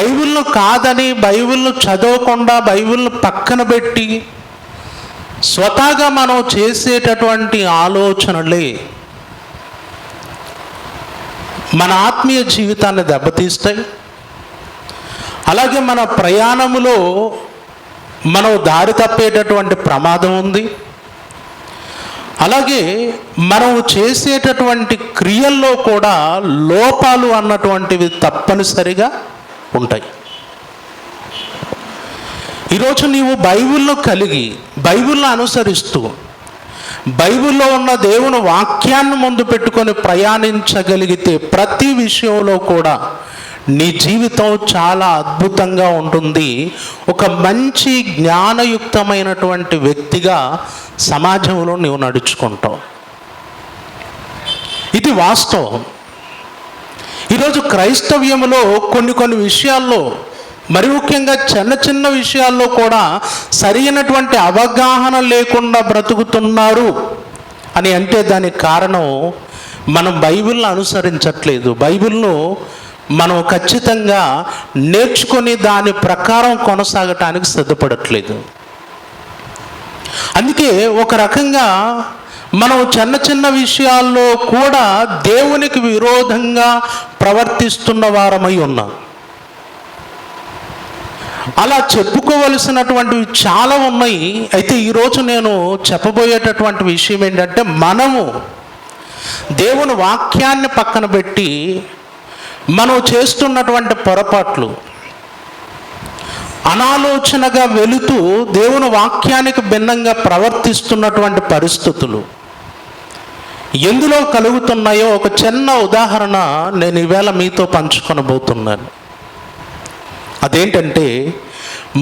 బైబిల్ను కాదని, బైబిల్ను చదవకుండా, బైబిల్ను పక్కన పెట్టి స్వతహాగా మనం చేసేటటువంటి ఆలోచనలే మన ఆత్మీయ జీవితాన్ని దెబ్బతీస్తాయి. అలాగే మన ప్రయాణములో మనం దారి తప్పేటటువంటి ప్రమాదం ఉంది. అలాగే మనం చేసేటటువంటి క్రియల్లో కూడా లోపాలు అన్నటువంటివి తప్పనిసరిగా ఉంటాయి. ఈరోజు నీవు బైబిల్ను కలిగి, బైబిల్ను అనుసరిస్తూ, బైబిల్లో ఉన్న దేవుని వాక్యాన్ని ముందు పెట్టుకొని ప్రయాణించగలిగితే ప్రతి విషయంలో కూడా నీ జీవితం చాలా అద్భుతంగా ఉంటుంది. ఒక మంచి జ్ఞానయుక్తమైనటువంటి వ్యక్తిగా సమాజంలో నీవు నడుచుకుంటావు. ఇది వాస్తవం. ఈరోజు క్రైస్తవ్యంలో కొన్ని విషయాల్లో, మరి ముఖ్యంగా చిన్న చిన్న విషయాల్లో కూడా సరైనటువంటి అవగాహన లేకుండా బ్రతుకుతున్నారు అని అంటే దానికి కారణం మనం బైబిల్ను అనుసరించట్లేదు. బైబిల్ను మనం ఖచ్చితంగా నేర్చుకొని దాని ప్రకారం కొనసాగటానికి సిద్ధపడట్లేదు. అందుకే ఒక రకంగా మనం చిన్న చిన్న విషయాల్లో కూడా దేవునికి విరోధంగా ప్రవర్తిస్తున్న వారమై ఉన్నాం. అలా చెప్పుకోవలసినటువంటివి చాలా ఉన్నాయి. అయితే ఈరోజు నేను చెప్పబోయేటటువంటి విషయం ఏంటంటే, మనము దేవుని వాక్యాన్ని పక్కన పెట్టి మనం చేస్తున్నటువంటి పొరపాట్లు, అనాలోచనగా వెళుతూ దేవుని వాక్యానికి భిన్నంగా ప్రవర్తిస్తున్నటువంటి పరిస్థితులు ఎందులో కలుగుతున్నాయో ఒక చిన్న ఉదాహరణ నేను ఈవేళ మీతో పంచుకొనబోతున్నాను. అదేంటంటే,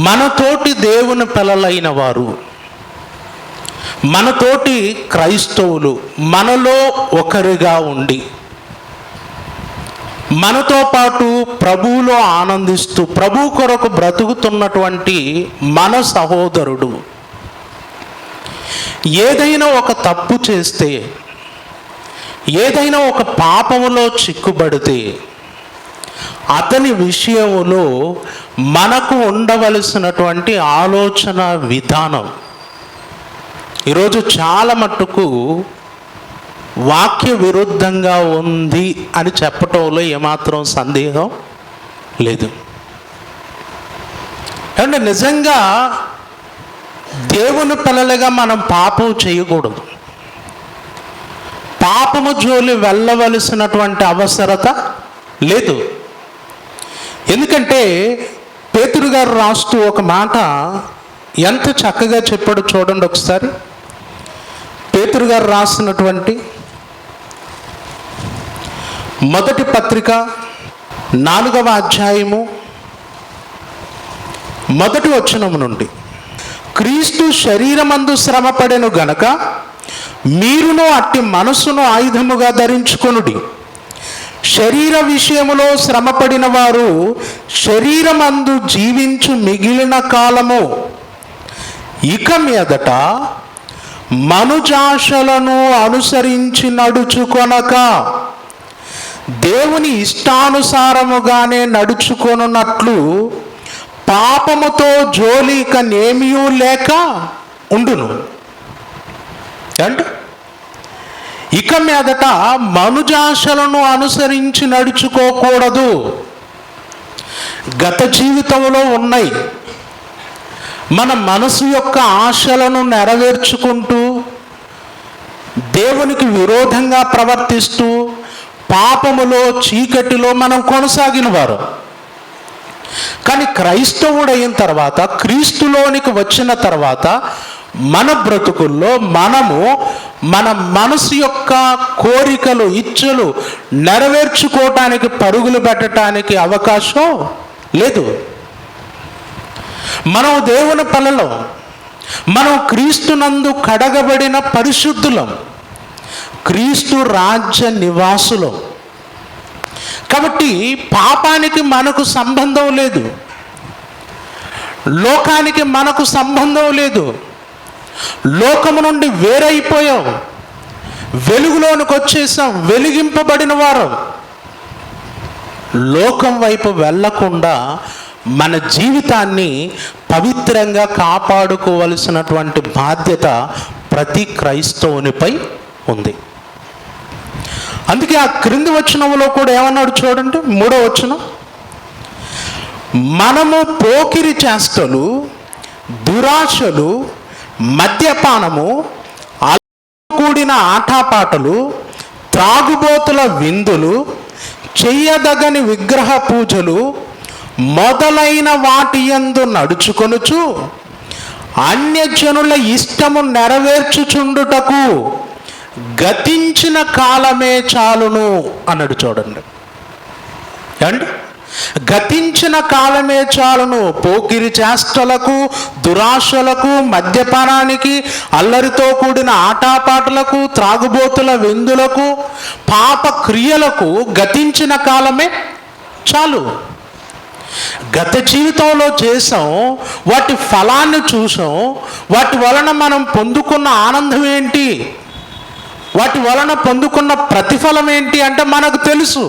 మనతోటి దేవుని పిల్లలైన వారు, మనతోటి క్రైస్తవులు మనలో ఒకరిగా ఉండి మనతో పాటు ప్రభువులో ఆనందిస్తూ ప్రభు కొరకు బ్రతుకుతున్నటువంటి మన సహోదరుడు ఏదైనా ఒక తప్పు చేస్తే, ఏదైనా ఒక పాపములో చిక్కుబడితే అతని విషయంలో మనకు ఉండవలసినటువంటి ఆలోచన విధానం ఈరోజు చాలా మట్టుకు వాక్య విరుద్ధంగా ఉంది అని చెప్పటంలో ఏమాత్రం సందేహం లేదు. అంటే నిజంగా దేవుని పిల్లలుగా మనం పాపం చేయకూడదు. పాపము జోలి వెళ్ళవలసినటువంటి అవసరత లేదు. ఎందుకంటే పేతురు గారు రాస్తూ ఒక మాట ఎంత చక్కగా చెప్పాడు చూడండి ఒకసారి. పేతురు గారు రాసినటువంటి మొదటి పత్రిక 4వ అధ్యాయము 1వ వచనము నుండి, క్రీస్తు శరీరమందు శ్రమపడెను గనక మీరును అట్టి మనస్సును ఆయుధముగా ధరించుకొనుడి. శరీర విషయములో శ్రమపడిన వారు శరీరమందు జీవించు మిగిలిన కాలము ఇక మీదట మనుజాశలను అనుసరించి నడుచుకొనక దేవుని ఇష్టానుసారముగానే నడుచుకొనున్నట్లు పాపముతో జోలిక నేమియూ లేక ఉండును. అంటే ఇక మీదట మనుజాశలను అనుసరించి నడుచుకోకూడదు. గత జీవితంలో ఉన్నాయి. మన మనసు యొక్క ఆశలను నెరవేర్చుకుంటూ దేవునికి విరోధంగా ప్రవర్తిస్తూ పాపములో చీకటిలో మనం కొనసాగిన వారు. కానీ క్రైస్తవుడైన తర్వాత, క్రీస్తులోనికి వచ్చిన తర్వాత మన బ్రతుకుల్లో మనము మన మనసు యొక్క కోరికలు, ఇచ్చలు నెరవేర్చుకోవటానికి పరుగులు పెట్టడానికి అవకాశం లేదు. మనం దేవుని పిల్లలం, మనం క్రీస్తునందు కడగబడిన పరిశుద్ధులం, క్రీస్తు రాజ్య నివాసులం. కాబట్టి పాపానికి మనకు సంబంధం లేదు, లోకానికి మనకు సంబంధం లేదు. లోకము నుండి వేరైపోయాం, వెలుగులోనికి వచ్చేసాం, వెలిగింపబడిన వారం. లోకం వైపు వెళ్ళకుండా మన జీవితాన్ని పవిత్రంగా కాపాడుకోవలసినటువంటి బాధ్యత ప్రతి క్రైస్తవునిపై ఉంది. అందుకే ఆ క్రింది వచనంలో కూడా ఏమన్నాడు చూడండి, 3వ వచనం, మనము పోకిరి చేష్టలు, దురాశలు, మద్యపానము, కూడిన ఆటపాటలు, త్రాగుబోతుల విందులు, చెయ్యదగని విగ్రహ పూజలు మొదలైన వాటి యందు నడుచుకొనుచు అన్యజనుల ఇష్టము నెరవేర్చుచుండుటకు గతించిన కాలమే చాలును అన్నాడు. చూడండి అండి, గతించిన కాలమే చాలును. పోకిరి చేష్టలకు, దురాశలకు, మద్యపానానికి, అల్లరితో కూడిన ఆటపాటలకు, త్రాగుబోతుల విందులకు, పాప క్రియలకు గతించిన కాలమే చాలు. గత జీవితంలో చేసాం, వాటి ఫలాన్ని చూసాం, వాటి వలన మనం పొందుకున్న ఆనందం ఏంటి, వాటి వలన పొందుకున్న ప్రతిఫలం ఏంటి అంటే మనకు తెలుసు.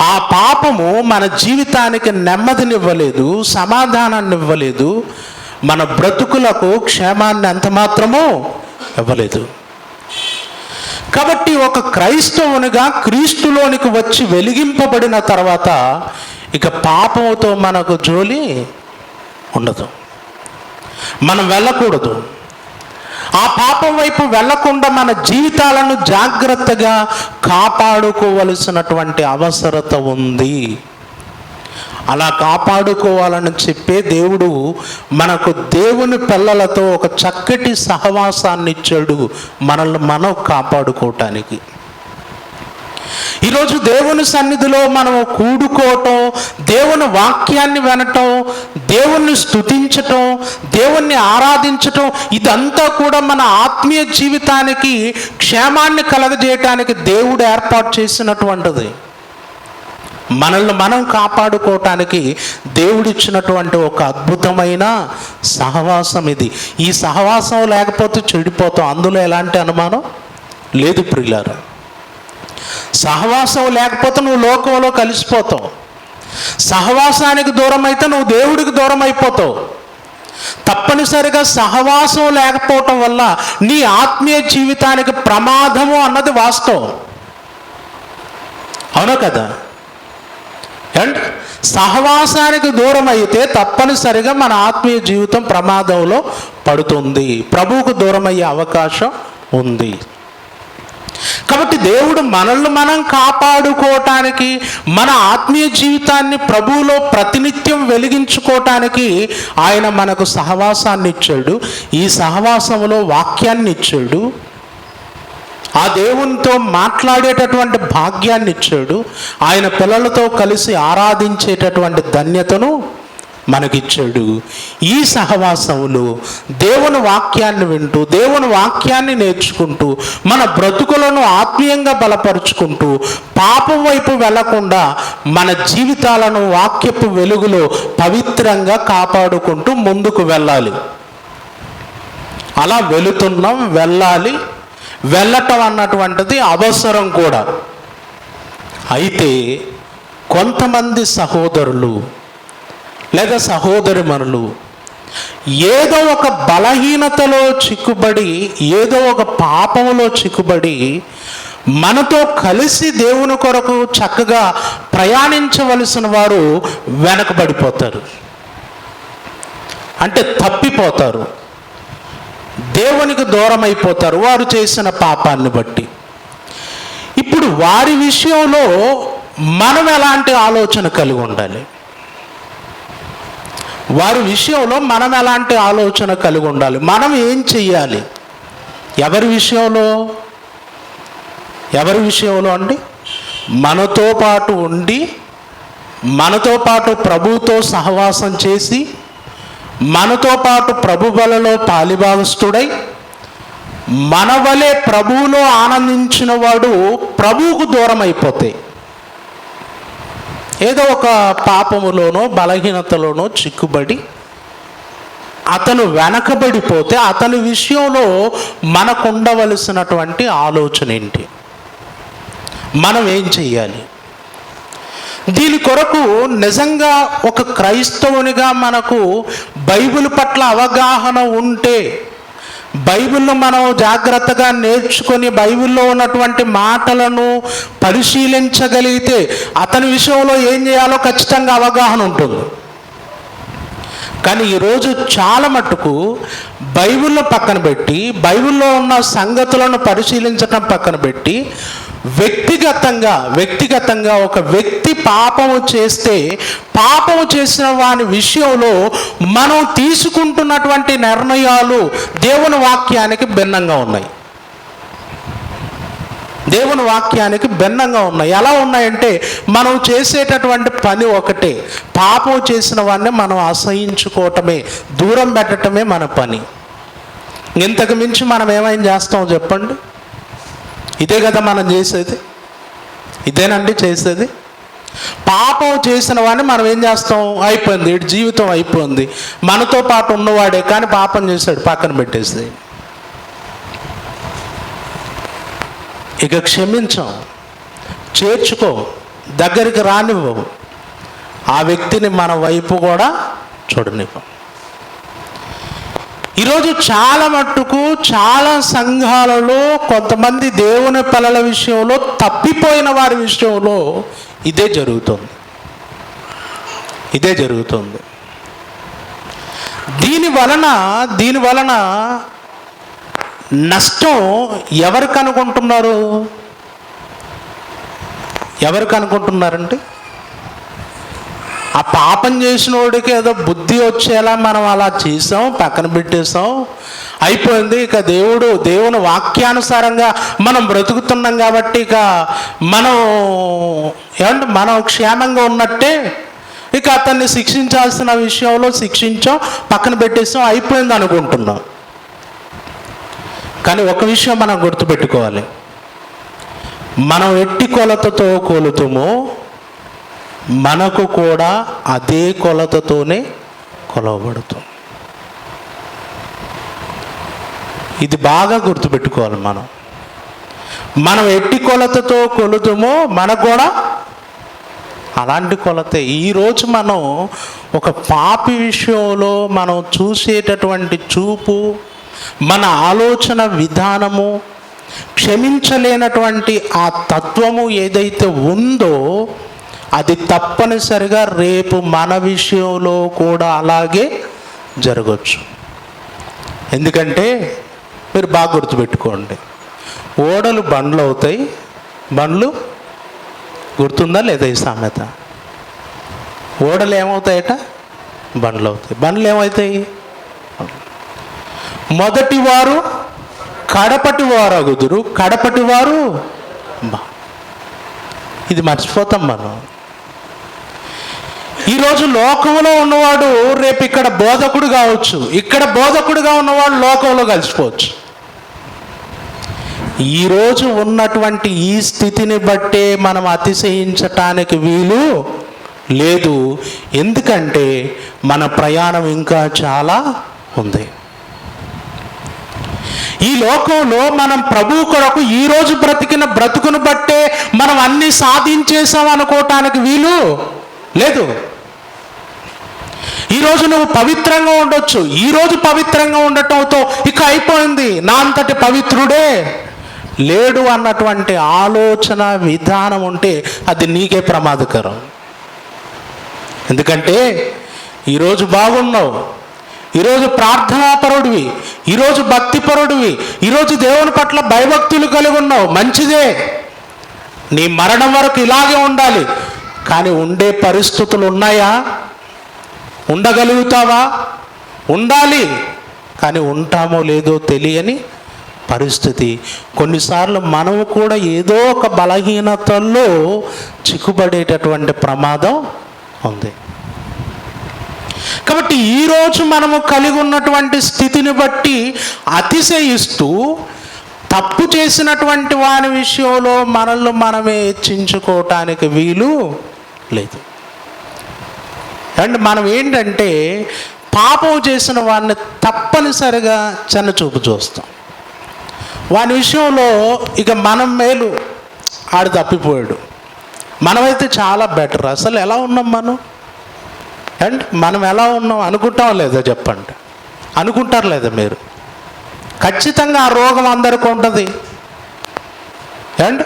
ఆ పాపము మన జీవితానికి నెమ్మదినివ్వలేదు, సమాధానాన్ని ఇవ్వలేదు, మన బ్రతుకులకు క్షేమాన్ని ఎంత మాత్రమూ ఇవ్వలేదు. కాబట్టి ఒక క్రైస్తవునిగా క్రీస్తులోనికి వచ్చి వెలిగింపబడిన తర్వాత ఇక పాపముతో మనకు జోలి ఉండదు, మనం వెళ్ళకూడదు. ఆ పాపం వైపు వెళ్లకుండా మన జీవితాలను జాగ్రత్తగా కాపాడుకోవలసినటువంటి అవసరత ఉంది. అలా కాపాడుకోవాలని చెప్పే దేవుడు మనకు దేవుని పిల్లలతో ఒక చక్కటి సహవాసాన్ని ఇచ్చాడు, మనల్ని మనం కాపాడుకోవటానికి. ఈరోజు దేవుని సన్నిధిలో మనం కూడుకోవటం, దేవుని వాక్యాన్ని వినటం, దేవుణ్ణి స్తుతించటం, దేవుణ్ణి ఆరాధించటం, ఇదంతా కూడా మన ఆత్మీయ జీవితానికి క్షేమాన్ని కలగజేయటానికి దేవుడు ఏర్పాటు చేసినటువంటిది. మనల్ని మనం కాపాడుకోవటానికి దేవుడిచ్చినటువంటి ఒక అద్భుతమైన సహవాసం ఇది. ఈ సహవాసం లేకపోతే చెడిపోతాం, అందులో ఎలాంటి అనుమానం లేదు ప్రియులారా. సహవాసం లేకపోతే నువ్వు లోకంలో కలిసిపోతావు, సహవాసానికి దూరం అయితే నువ్వు దేవుడికి దూరం అయిపోతావు. తప్పనిసరిగా సహవాసం లేకపోవటం వల్ల నీ ఆత్మీయ జీవితానికి ప్రమాదము అన్నది వాస్తవం, అవునా కదా. అండ్ సహవాసానికి దూరం అయితే తప్పనిసరిగా మన ఆత్మీయ జీవితం ప్రమాదంలో పడుతుంది, ప్రభువుకు దూరం అయ్యే అవకాశం ఉంది. కాబట్టి దేవుడు మనల్ని మనం కాపాడుకోవటానికి, మన ఆత్మీయ జీవితాన్ని ప్రభువులో ప్రతినిత్యం వెలిగించుకోవటానికి ఆయన మనకు సహవాసాన్ని ఇచ్చాడు. ఈ సహవాసంలో వాక్యాన్ని ఇచ్చాడు, ఆ దేవునితో మాట్లాడేటటువంటి భాగ్యాన్ని ఇచ్చాడు, ఆయన పిల్లలతో కలిసి ఆరాధించేటటువంటి ధన్యతను మనకిచ్చాడు. ఈ సహవాసములు దేవుని వాక్యాన్ని వింటూ, దేవుని వాక్యాన్ని నేర్చుకుంటూ, మన బ్రతుకులను ఆత్మీయంగా బలపరుచుకుంటూ, పాపం వైపు వెళ్లకుండా మన జీవితాలను వాక్యపు వెలుగులో పవిత్రంగా కాపాడుకుంటూ ముందుకు వెళ్ళాలి. అలా వెళుతున్నాం, వెళ్ళాలి. వెళ్ళటం అన్నటువంటిది అవసరం కూడా. అయితే కొంతమంది సహోదరులు లేదా సహోదరిమణులు ఏదో ఒక బలహీనతలో చిక్కుబడి, ఏదో ఒక పాపములో చిక్కుబడి మనతో కలిసి దేవుని కొరకు చక్కగా ప్రయాణించవలసిన వారు వెనకబడిపోతారు, అంటే తప్పిపోతారు, దేవునికి దూరం అయిపోతారు వారు చేసిన పాపాన్ని బట్టి. ఇప్పుడు వారి విషయంలో మనం ఎలాంటి ఆలోచన కలిగి ఉండాలి? వారి విషయంలో మనం ఎలాంటి ఆలోచన కలిగి ఉండాలి? మనం ఏం చెయ్యాలి? ఎవరి విషయంలో అండి? మనతో పాటు ఉండి, మనతో పాటు ప్రభువుతో సహవాసం చేసి, మనతో పాటు ప్రభు బలలో పాలిభాగస్తుడై, మన వలె ప్రభువులో ఆనందించిన వాడు ప్రభువుకు దూరం అయిపోతే, ఏదో ఒక పాపములోనో బలహీనతలోనో చిక్కుబడి అతను వెనకబడిపోతే అతని విషయంలో మనకు ఉండవలసినటువంటి ఆలోచన ఏంటి? మనం ఏం చెయ్యాలి? దీని కొరకు నిజంగా ఒక క్రైస్తవునిగా మనకు బైబిల్ పట్ల అవగాహన ఉంటే, బైబిల్ను మనం జాగ్రత్తగా నేర్చుకొని బైబిల్లో ఉన్నటువంటి మాటలను పరిశీలించగలిగితే అతని విషయంలో ఏం చేయాలో ఖచ్చితంగా అవగాహన ఉంటుంది. కానీ ఈరోజు చాలా మట్టుకు బైబిల్లో పక్కన పెట్టి, బైబిల్లో ఉన్న సంగతులను పరిశీలించడం పక్కన పెట్టి, వ్యక్తిగతంగా ఒక వ్యక్తి పాపము చేస్తే పాపము చేసిన వాని విషయంలో మనం తీసుకుంటున్నటువంటి నిర్ణయాలు దేవుని వాక్యానికి భిన్నంగా ఉన్నాయి. దేవుని వాక్యానికి భిన్నంగా ఉన్నాయి. ఎలా ఉన్నాయంటే, మనం చేసేటటువంటి పని ఒకటే, పాపం చేసిన వాడిని మనం అసహించుకోవటమే, దూరం పెట్టడమే మన పని. ఇంతకు మించి మనం ఏమైనా చేస్తాం చెప్పండి? ఇదే కదా మనం చేసేది, ఇదేనండి చేసేది. పాపం చేసిన వాడిని మనం ఏం చేస్తాం? అయిపోయింది, ఇటు జీవితం అయిపోయింది, మనతో పాటు ఉన్నవాడే కానీ పాపం చేశాడు, పక్కన పెట్టేసి ఇక క్షమించాం, చేర్చుకో, దగ్గరికి రానివ్వవు, ఆ వ్యక్తిని మన వైపు కూడా చూడనివ్వం. ఈరోజు చాలా మట్టుకు చాలా సంఘాలలో కొంతమంది దేవుని పిల్లల విషయంలో, తప్పిపోయిన వారి విషయంలో ఇదే జరుగుతుంది. దీని వలన నష్టం ఎవరికి అనుకుంటున్నారంటే, ఆ పాపం చేసిన వాడికి ఏదో బుద్ధి వచ్చేలా మనం అలా చేసాం, పక్కన పెట్టేసాం, అయిపోయింది, ఇక దేవుని వాక్యానుసారంగా మనం బ్రతుకుతున్నాం కాబట్టి ఇక మనం క్షేమంగా ఉన్నట్టే, ఇక అతన్ని శిక్షించాల్సిన విషయంలో శిక్షించాం, పక్కన పెట్టేసాం, అయిపోయింది అనుకుంటున్నాం. కానీ ఒక విషయం మనం గుర్తుపెట్టుకోవాలి, మనం ఎట్టి కొలతతో కొలుతుమో మనకు కూడా అదే కొలతతోనే కొలవబడుతుంది. ఇది బాగా గుర్తుపెట్టుకోవాలి. మనం ఎట్టి కొలతతో కొలుతుమో మనకు కూడా అలాంటి కొలతే. ఈరోజు మనం ఒక పాపి విషయంలో మనం చూసేటటువంటి చూపు, మన ఆలోచన విధానము, క్షమించలేనటువంటి ఆ తత్వము ఏదైతే ఉందో అది తప్పనిసరిగా రేపు మన విషయంలో కూడా అలాగే జరగచ్చు. ఎందుకంటే మీరు బాగా గుర్తుపెట్టుకోండి, ఓడలు బండ్లు అవుతాయి, బండ్లు గుర్తుందా లేదా ఈ సామెత? ఓడలు ఏమవుతాయట? బండ్లు అవుతాయి. బండ్లు ఏమవుతాయి? మొదటి వారు కడపటి వారు అగుదురు, కడపటి వారు ఇది మర్చిపోతాం మనం. ఈరోజు లోకంలో ఉన్నవాడు రేపు ఇక్కడ బోధకుడు కావచ్చు, ఇక్కడ బోధకుడుగా ఉన్నవాడు లోకంలో కలిసిపోవచ్చు. ఈరోజు ఉన్నటువంటి ఈ స్థితిని బట్టే మనం అతిశయించటానికి వీలు లేదు. ఎందుకంటే మన ప్రయాణం ఇంకా చాలా ఉంది. ఈ లోకంలో మనం ప్రభు కొరకు ఈరోజు బ్రతికిన బ్రతుకును బట్టే మనం అన్ని సాధించేసాం అనుకోవటానికి వీలు లేదు. ఈరోజు నువ్వు పవిత్రంగా ఉండొచ్చు, ఈరోజు పవిత్రంగా ఉండటంతో ఇక అయిపోయింది, నా అంతటి పవిత్రుడే లేడు అన్నటువంటి ఆలోచన విధానం ఉంటే అది నీకే ప్రమాదకరం. ఎందుకంటే ఈరోజు బాగున్నావు, ఈరోజు ప్రార్థనాపరుడివి, ఈరోజు భక్తిపరుడివి, ఈరోజు దేవుని పట్ల భయభక్తులు కలిగి ఉన్నావు, మంచిదే, నీ మరణం వరకు ఇలాగే ఉండాలి. కానీ ఉండే పరిస్థితులు ఉన్నాయా? ఉండగలుగుతావా? ఉండాలి, కానీ ఉంటామో లేదో తెలియని పరిస్థితి. కొన్నిసార్లు మనము కూడా ఏదో ఒక బలహీనతల్లో చిక్కుపడేటటువంటి ప్రమాదం ఉంది. కాబట్టి ఈరోజు మనము కలిగి ఉన్నటువంటి స్థితిని బట్టి అతిశయిస్తూ తప్పు చేసినటువంటి వాని విషయంలో మనల్ని మనమే హెచ్చించుకోవటానికి వీలు లేదు. అండ్ మనం ఏంటంటే పాపం చేసిన వాడిని తప్పనిసరిగా చిన్నచూపు చూస్తాం. వాని విషయంలో ఇక మనం మేలు, ఆడు తప్పిపోయాడు, మనమైతే చాలా బెటర్. అసలు ఎలా ఉన్నాం మనం? అండ్ మనం ఎలా ఉన్నాం అనుకుంటాం లేదా చెప్పండి? అనుకుంటారు లేదా మీరు? ఖచ్చితంగా ఆ రోగం అందరికీ ఉంటుంది. అండ్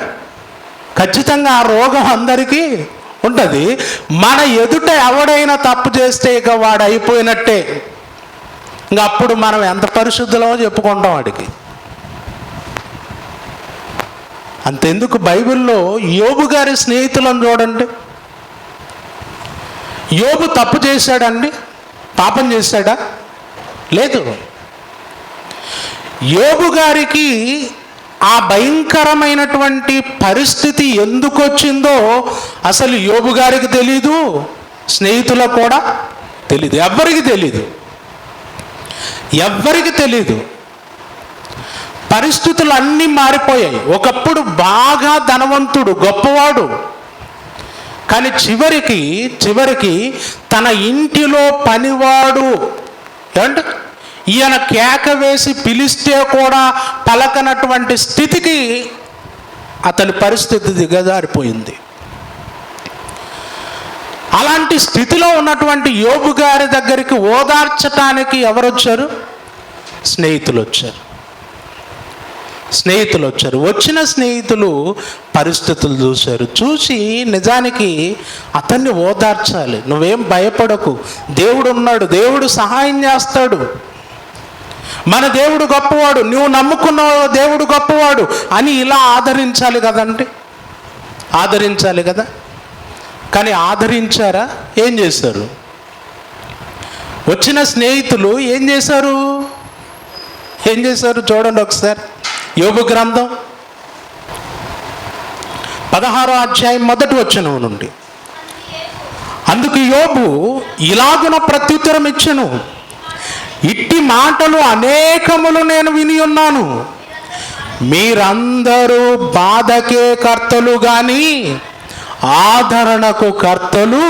ఖచ్చితంగా ఆ రోగం అందరికీ ఉంటుంది. మన ఎదుట ఎవడైనా తప్పు చేస్తే ఇక వాడు అయిపోయినట్టే. ఇంకా అప్పుడు మనం ఎంత పరిశుద్ధులో చెప్పుకుంటాం వాడికి. అంతెందుకు, బైబిల్లో యోబు గారి స్నేహితులను చూడండి. యోబు తప్పు చేశాడండి? పాపం చేశాడా? లేదు. యోబు గారికి ఆ భయంకరమైనటువంటి పరిస్థితి ఎందుకు వచ్చిందో అసలు యోబు గారికి తెలీదు, స్నేహితులకు కూడా తెలీదు, ఎవ్వరికి తెలీదు, ఎవ్వరికి తెలీదు. పరిస్థితులు అన్నీ మారిపోయాయి. ఒకప్పుడు బాగా ధనవంతుడు, గొప్పవాడు, కానీ చివరికి తన ఇంటిలో పనివాడు అంటే ఈయన కేక వేసి పిలిస్తే కూడా పలకనటువంటి స్థితికి అతని పరిస్థితి దిగజారిపోయింది. అలాంటి స్థితిలో ఉన్నటువంటి యోబు గారి దగ్గరికి ఓదార్చటానికి ఎవరు వచ్చారు? స్నేహితులు వచ్చారు. వచ్చిన స్నేహితులు పరిస్థితులు చూసి నిజానికి అతన్ని ఓదార్చాలి. నువ్వేం భయపడకు, దేవుడు ఉన్నాడు, దేవుడు సహాయం చేస్తాడు, మన దేవుడు గొప్పవాడు, నువ్వు నమ్ముకున్న దేవుడు గొప్పవాడు అని ఇలా ఆదరించాలి కదండి, ఆదరించాలి కదా. కానీ ఆదరించారా? ఏం చేశారు? వచ్చిన స్నేహితులు ఏం చేశారు చూడండి ఒకసారి. యోబు గ్రంథం 16వ అధ్యాయం 1వ వచనం నుండి. అందుకు యోబు ఇలాగున ప్రత్యుత్తరం ఇచ్చెను, ఇట్టి మాటలు అనేకములు నేను విని ఉన్నాను, మీరందరూ బాధకే కర్తలు కానీ ఆదరణకు కర్తలు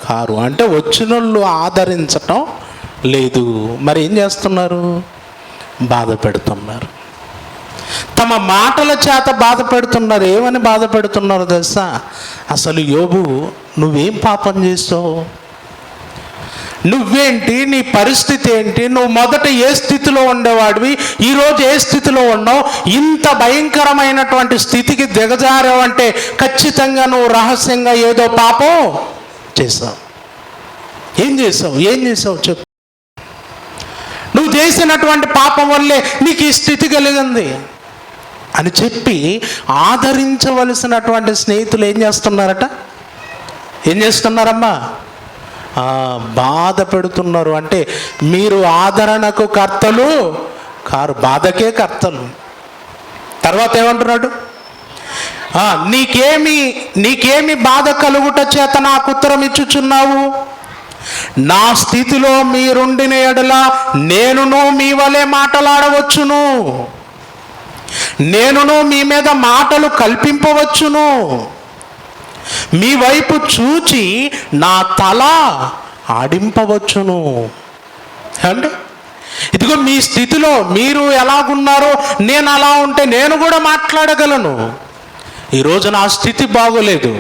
కారు. అంటే వచ్చినోళ్ళు ఆదరించటం లేదు, మరి ఏం చేస్తున్నారు? బాధ పెడుతున్నారు, తమ మాటల చేత బాధ పెడుతున్నారు. ఏమని బాధ పెడుతున్నారు తెలుసా? అసలు యోబు నువ్వేం పాపం చేస్తావు? నువ్వేంటి? నీ పరిస్థితి ఏంటి? నువ్వు మొదట ఏ స్థితిలో ఉండేవాడివి, ఈరోజు ఏ స్థితిలో ఉన్నావు? ఇంత భయంకరమైనటువంటి స్థితికి దిగజారావంటే ఖచ్చితంగా నువ్వు రహస్యంగా ఏదో పాపం చేసావు. ఏం చేసావు చెప్పు. నువ్వు చేసినటువంటి పాపం వల్లే నీకు ఈ స్థితి కలిగింది అని చెప్పి ఆదరించవలసినటువంటి స్నేహితులు ఏం చేస్తున్నారమ్మా? బాధ పెడుతున్నారు. అంటే మీరు ఆదరణకు కర్తలు కారు, బాధకే కర్తలు. తర్వాత ఏమంటున్నాడు? నీకేమి బాధ కలుగుట చేత నాకు ఉత్తరం ఇచ్చుచున్నావు? నా స్థితిలో మీరుండిన ఎడల నేనును మీ వలె మాటలాడవచ్చును, నేనును మీ మీద మాటలు కల్పింపవచ్చును, మీ వైపు చూచి నా తల ఆడింపవచ్చును. అంటే ఇదిగో మీ స్థితిలో మీరు ఎలాగున్నారో నేను అలా ఉంటే నేను కూడా మాట్లాడగలను. ఈరోజు నా స్థితి బాగోలేదు,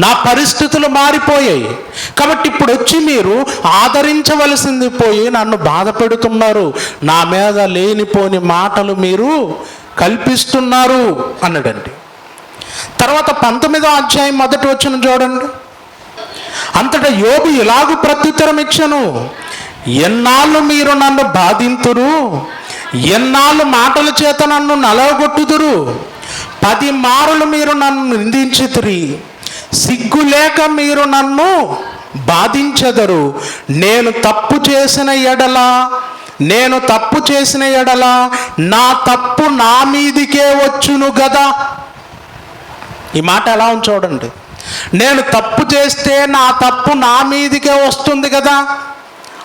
నా పరిస్థితులు మారిపోయాయి, కాబట్టి ఇప్పుడు వచ్చి మీరు ఆదరించవలసింది పోయి నన్ను బాధ పెడుతున్నారు, నా మీద లేనిపోని మాటలు మీరు కల్పిస్తున్నారు అన్నాడండి. తర్వాత 19వ అధ్యాయం 1వ వచనం చూడండి. అంతటా యోబు ఇలాగూ ప్రత్యుత్తరం ఇచ్చెను, ఎన్నాళ్ళు మీరు నన్ను బాధింతురు, ఎన్నాళ్ళు మాటల చేత నన్ను నలగొట్టుదురు, 10 మారులు మీరు నన్ను నిందించుతురి, సిగ్గులేక మీరు నన్ను బాధించెదరు. నేను తప్పు చేసిన ఎడల నా తప్పు నా మీదికే వచ్చును గదా. ఈ మాట ఎలా ఉంది చూడండి. నేను తప్పు చేస్తే నా తప్పు నా మీదికే వస్తుంది కదా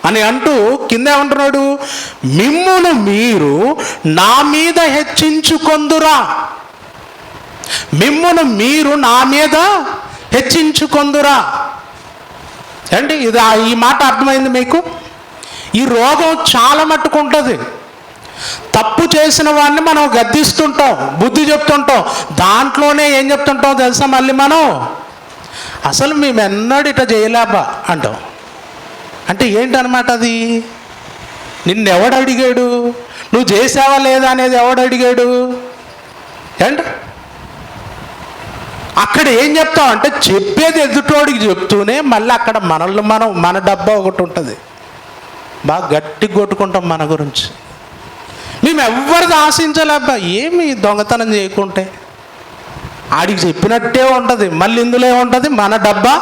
అని అంటూ కింద ఏమంటున్నాడు? మిమ్మును మీరు నా మీద హెచ్చించుకొందురా, మిమ్మును మీరు నా మీద హెచ్చించుకొందురా. అంటే ఈ మాట అర్థమైంది మీకు? ఈ రోగం చాలా మట్టుకుంటుంది. తప్పు చేసిన వాడిని మనం గద్దిస్తుంటాం, బుద్ధి చెప్తుంటాం, దాంట్లోనే ఏం చెప్తుంటాం తెలుసా? మళ్ళీ మనం అసలు మేము ఎన్నడూ ఇట్లా చేయలేబా అంటాం. అంటే ఏంటనమాట అది? నిన్నెవడు అడిగాడు? నువ్వు చేసావా లేదా అనేది ఎవడు అడిగాడు? ఏంట అక్కడ ఏం చెప్తాం అంటే చెప్పేది ఎదుటోడికి చెప్తూనే మళ్ళీ అక్కడ మనల్ని మన డబ్బా ఒకటి ఉంటుంది, బాగా గట్టిగా కొట్టుకుంటాం మన గురించి. మేము ఎవరిది ఆశించలేబ్బా, ఏమి దొంగతనం చేయకుంటే ఆడికి చెప్పినట్టే ఉంటుంది. మళ్ళీ ఇందులో ఏముంటుంది? మన డబ్బా.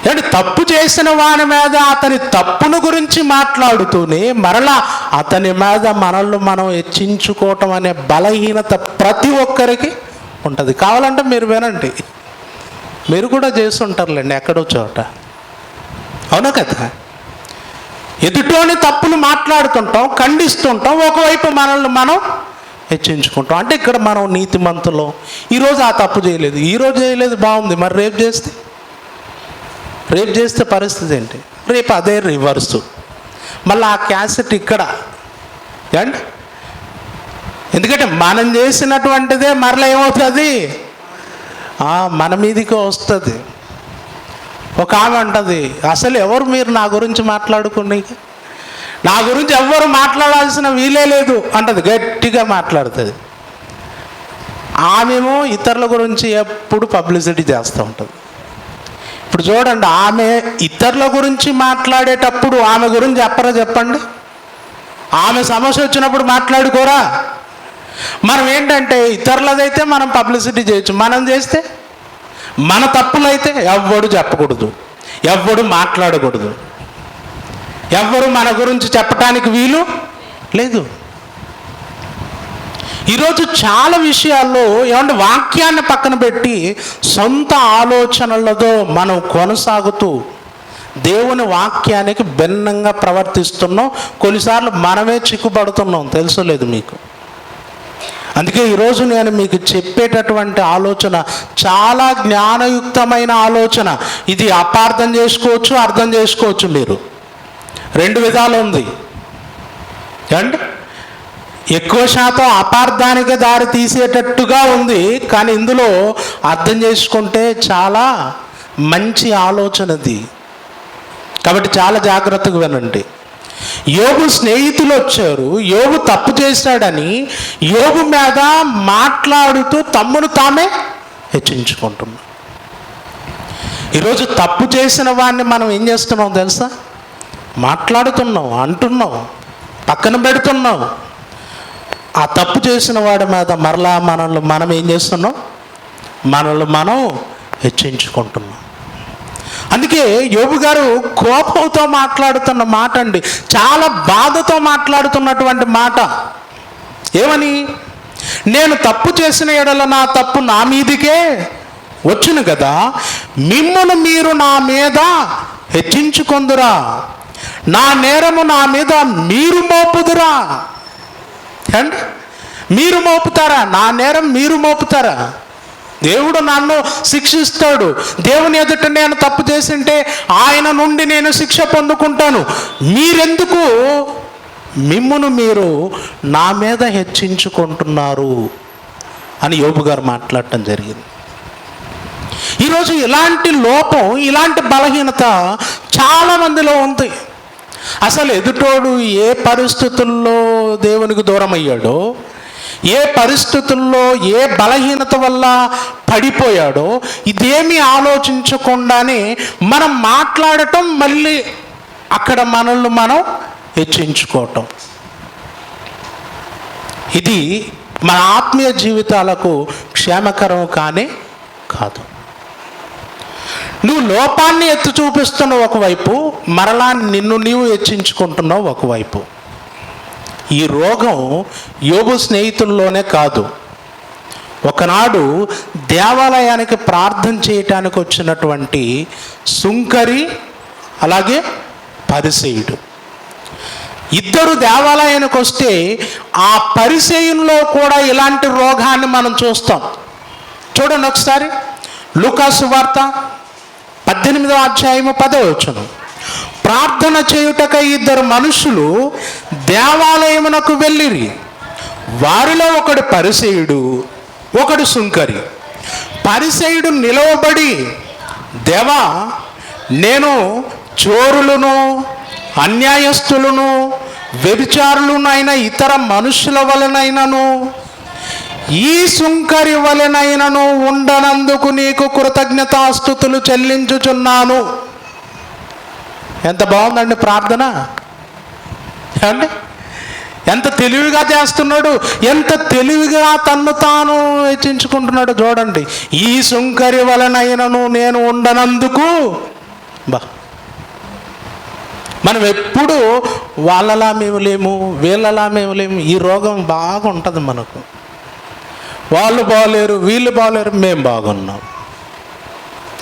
అంటే తప్పు చేసిన వాని మీద అతని తప్పును గురించి మాట్లాడుతూనే మరలా అతని మీద మనల్ని మనం హెచ్చించుకోవటం అనే బలహీనత ప్రతి ఒక్కరికి ఉంటుంది. కావాలంటే మీరు వినండి, మీరు కూడా చేస్తుంటారులేండి ఎక్కడో చోట, అవునా కదా? ఎదుటోని తప్పులు మాట్లాడుతుంటాం, ఖండిస్తుంటాం, ఒకవైపు మనల్ని మనం హెచ్చించుకుంటాం. అంటే ఇక్కడ మనం నీతిమంతులు. ఈరోజు ఆ తప్పు చేయలేదు, ఈరోజు చేయలేదు, బాగుంది, మరి రేపు చేస్తే పరిస్థితి ఏంటి? రేపు అదే రివర్సు, మళ్ళీ ఆ క్యాసెట్ ఇక్కడ. అండ్ ఎందుకంటే మనం చేసినటువంటిదే మరలా ఏమవుతుంది? మన మీదికి వస్తుంది. ఒక ఆమె అంటుంది, అసలు ఎవరు మీరు నా గురించి మాట్లాడుకుని, నా గురించి ఎవ్వరు మాట్లాడాల్సిన వీలే లేదు అంటది, గట్టిగా మాట్లాడుతుంది. ఆమెమో ఇతరుల గురించి ఎప్పుడు పబ్లిసిటీ చేస్తూ ఉంటుంది. ఇప్పుడు చూడండి, ఆమె ఇతరుల గురించి మాట్లాడేటప్పుడు ఆమె గురించి చెప్పండి. ఆమె సమస్య వచ్చినప్పుడు మాట్లాడుకోరా? మనం ఏంటంటే ఇతరులదైతే మనం పబ్లిసిటీ చేయొచ్చు, మనం చేస్తే మన తప్పులైతే ఎవ్వడు చెప్పకూడదు, ఎవ్వడు మాట్లాడకూడదు, ఎవ్వరు మన గురించి చెప్పటానికి వీలు లేదు. ఈరోజు చాలా విషయాల్లో ఏమంటే వాక్యాన్ని పక్కన పెట్టి సొంత ఆలోచనలతో మనం కొనసాగుతూ దేవుని వాక్యానికి భిన్నంగా ప్రవర్తిస్తున్నాం. కొన్నిసార్లు మనమే చిక్కుపడుతున్నాం, తెలుసలేదు మీకు. అందుకే ఈరోజు నేను మీకు చెప్పేటటువంటి ఆలోచన చాలా జ్ఞానయుక్తమైన ఆలోచన. ఇది అపార్థం చేసుకోవచ్చు, అర్థం చేసుకోవచ్చు. మీరు రెండు విధాలు ఉంది. అండ్ ఎక్కువ శాతం అపార్థానికి దారి తీసేటట్టుగా ఉంది, కానీ ఇందులో అర్థం చేసుకుంటే చాలా మంచి ఆలోచనది. కాబట్టి చాలా జాగ్రత్తగా వినండి. యోబు స్నేహితులు వచ్చారు, యోబు తప్పు చేశాడని యోబు మీద మాట్లాడుతూ తమ్మును తామే హెచ్చించుకుంటున్నాం. ఈరోజు తప్పు చేసిన వాడిని మనం ఏం చేస్తున్నాం తెలుసా? మాట్లాడుతున్నాం, అంటున్నాం, పక్కన పెడుతున్నాం. ఆ తప్పు చేసిన వాడి మీద మరలా మనం ఏం చేస్తున్నాం? మనల్ని మనం హెచ్చించుకుంటున్నాం. అందుకే యోబు గారు కోపంతో మాట్లాడుతున్న మాట అండి, చాలా బాధతో మాట్లాడుతున్నటువంటి మాట. ఏమని? నేను తప్పు చేసిన ఎడల నా తప్పు నా మీదికే వచ్చును కదా, మిమ్మును మీరు నా మీద హెచ్చించుకొందురా, నా నేరము నా మీద మీరు మోపుదురా. అండ్ మీరు మోపుతారా? నా నేరం మీరు మోపుతారా? దేవుడు నన్ను శిక్షిస్తాడు. దేవుని ఎదుట నేను తప్పు చేసింటే ఆయన నుండి నేను శిక్ష పొందుకుంటాను. మీరెందుకు మిమ్మును మీరు నా మీద హెచ్చించుకుంటున్నారు అని యోబు గారు మాట్లాడటం జరిగింది. ఈరోజు ఇలాంటి లోపం, ఇలాంటి బలహీనత చాలామందిలో ఉంది. అసలు ఎదుటోడు ఏ పరిస్థితుల్లో దేవునికి దూరం అయ్యాడో, ఏ పరిస్థితుల్లో ఏ బలహీనత వల్ల పడిపోయాడో ఇదేమీ ఆలోచించకుండానే మనం మాట్లాడటం, మళ్ళీ అక్కడ మనల్ని మనం హెచ్చించుకోవటం. ఇది మన ఆత్మీయ జీవితాలకు క్షేమకరం కానే కాదు. నువ్వు లోపాన్ని ఎత్తి చూపిస్తున్నావు ఒకవైపు, మరలా నిన్ను నీవు హెచ్చించుకుంటున్నావు ఒకవైపు. ఈ రోగం యోబు స్నేహితుల్లోనే కాదు. ఒకనాడు దేవాలయానికి ప్రార్థన చేయటానికి వచ్చినటువంటి సుంకరి, అలాగే పరిసయ్యుడు, ఇద్దరు దేవాలయానికి వస్తే ఆ పరిసయ్యుల్లో కూడా ఇలాంటి రోగాన్ని మనం చూస్తాం. చూడండి ఒకసారి లూకాసు వార్త 18వ అధ్యాయము 10వ వచనం. ప్రార్థన చేయుటకై ఇద్దరు మనుషులు దేవాలయమునకు వెళ్ళిరి. వారిలో ఒకడు పరిసయ్యుడు, ఒకడు సుంకరి. పరిసయ్యుడు నిలవబడి, దేవా, నేను చోరులను, అన్యాయస్తులను, వ్యభిచారులను అయిన ఇతర మనుషుల వలనైనను ఈ సుంకరి వలనైనను ఉండనందుకు నీకు కృతజ్ఞతాస్తుతులు చెల్లించుచున్నాను. ఎంత బాగుందండి ప్రార్థన! ఏమండి, ఎంత తెలివిగా చేస్తున్నాడు, ఎంత తెలివిగా తన్ను తాను హెచ్చించుకుంటున్నాడు చూడండి. ఈ సుంకరి వలనైనను నేను ఉండనందుకు. బా, మనం ఎప్పుడు వాళ్ళలా మేము లేము, వీళ్ళలా మేము లేము. ఈ రోగం బాగా ఉంటుంది మనకు. వాళ్ళు బాగలేరు, వీళ్ళు బాగలేరు, మేము బాగున్నాం.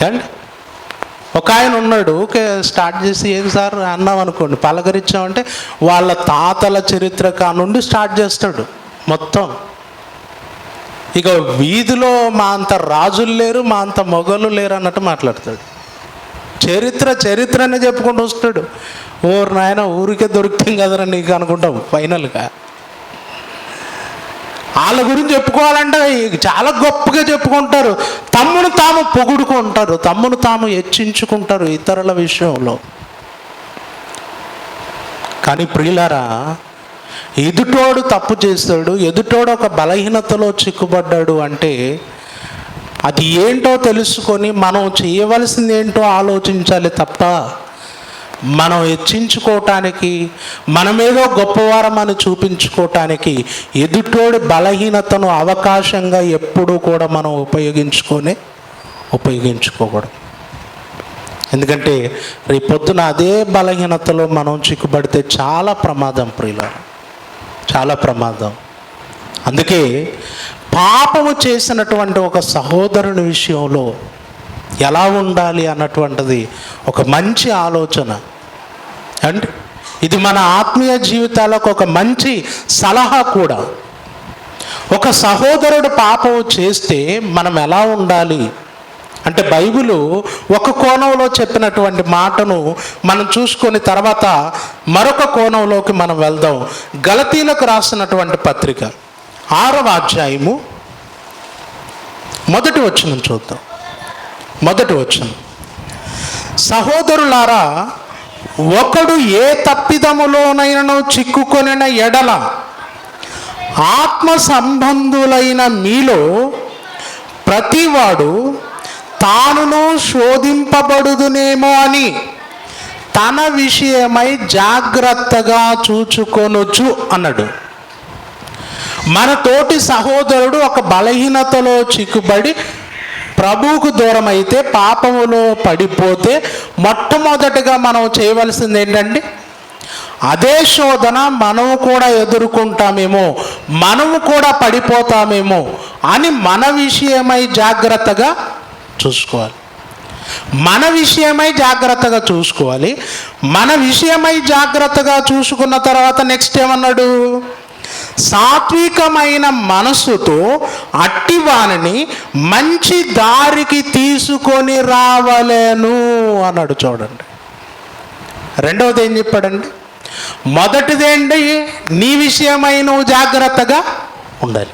అండి, ఒక ఆయన ఉన్నాడు, ఓకే స్టార్ట్ చేసి ఏం సార్ అన్నాం అనుకోండి, పలకరించామంటే వాళ్ళ తాతల చరిత్ర కానుండి స్టార్ట్ చేస్తాడు మొత్తం. ఇక వీధిలో మా అంత రాజులు లేరు, మా అంత మొగలు లేరు అన్నట్టు మాట్లాడతాడు. చరిత్రనే చెప్పుకుంటూ వస్తాడు. ఓరు నాయన, ఊరికే దొరుకుతాం కదరా నీకు అనుకుంటాం. ఫైనల్గా వాళ్ళ గురించి చెప్పుకోవాలంటే చాలా గొప్పగా చెప్పుకుంటారు, తమ్మును తాము పొగుడుకుంటారు, తమ్మును తాము హెచ్చించుకుంటారు ఇతరుల విషయంలో. కానీ ప్రియులారా, ఎదుటోడు తప్పు చేస్తాడు, ఎదుటోడు ఒక బలహీనతలో చిక్కుబడ్డాడు అంటే అది ఏంటో తెలుసుకొని మనం చేయవలసింది ఏంటో ఆలోచించాలి తప్ప మనం హెచ్చించుకోవటానికి, మనమేదో గొప్పవారమని చూపించుకోవటానికి ఎదుటోడి బలహీనతను అవకాశంగా ఎప్పుడూ కూడా మనం ఉపయోగించుకోకూడదు. ఎందుకంటే రేపొద్దున అదే బలహీనతలో మనం చిక్కుబడితే చాలా ప్రమాదం ప్రియులారా, చాలా ప్రమాదం. అందుకే పాపము చేసినటువంటి ఒక సహోదరుని విషయంలో ఎలా ఉండాలి అన్నటువంటిది ఒక మంచి ఆలోచన అండ్ ఇది మన ఆత్మీయ జీవితాలకు ఒక మంచి సలహా కూడా. ఒక సహోదరుడు పాపం చేస్తే మనం ఎలా ఉండాలి అంటే బైబిలు ఒక కోణంలో చెప్పినటువంటి మాటను మనం చూసుకొని తర్వాత మరొక కోణంలోకి మనం వెళ్దాం. గలతీలకు రాసినటువంటి పత్రిక 6వ అధ్యాయము 1వ వచనం చూద్దాం. 1వ వచనం, సహోదరులారా, ఒకడు ఏ తప్పిదములోనైనా చిక్కుకొనిన ఎడల ఆత్మ సంబంధులైన మీలో ప్రతివాడు తానును శోధింపబడుదునేమో అని తన విషయమై జాగ్రత్తగా చూచుకొనొచ్చు అన్నాడు. మన తోటి సహోదరుడు ఒక బలహీనతలో చిక్కుబడి ప్రభువుకు దూరం అయితే, పాపములో పడిపోతే మొట్టమొదటిగా మనం చేయవలసింది ఏంటండి? అదే శోధన మనము కూడా ఎదుర్కొంటామేమో, మనము కూడా పడిపోతామేమో అని మన విషయమై జాగ్రత్తగా చూసుకోవాలి. మన విషయమై జాగ్రత్తగా చూసుకున్న తర్వాత నెక్స్ట్ ఏమన్నాడు? సాత్వికమైన మనస్సుతో అట్టివానిని మంచి దారికి తీసుకొని రావలేను అన్నాడు. చూడండి, రెండవది ఏం చెప్పాడండి? మొదటిదేంటి? నీ విషయమై నువ్వు జాగ్రత్తగా ఉండాలి,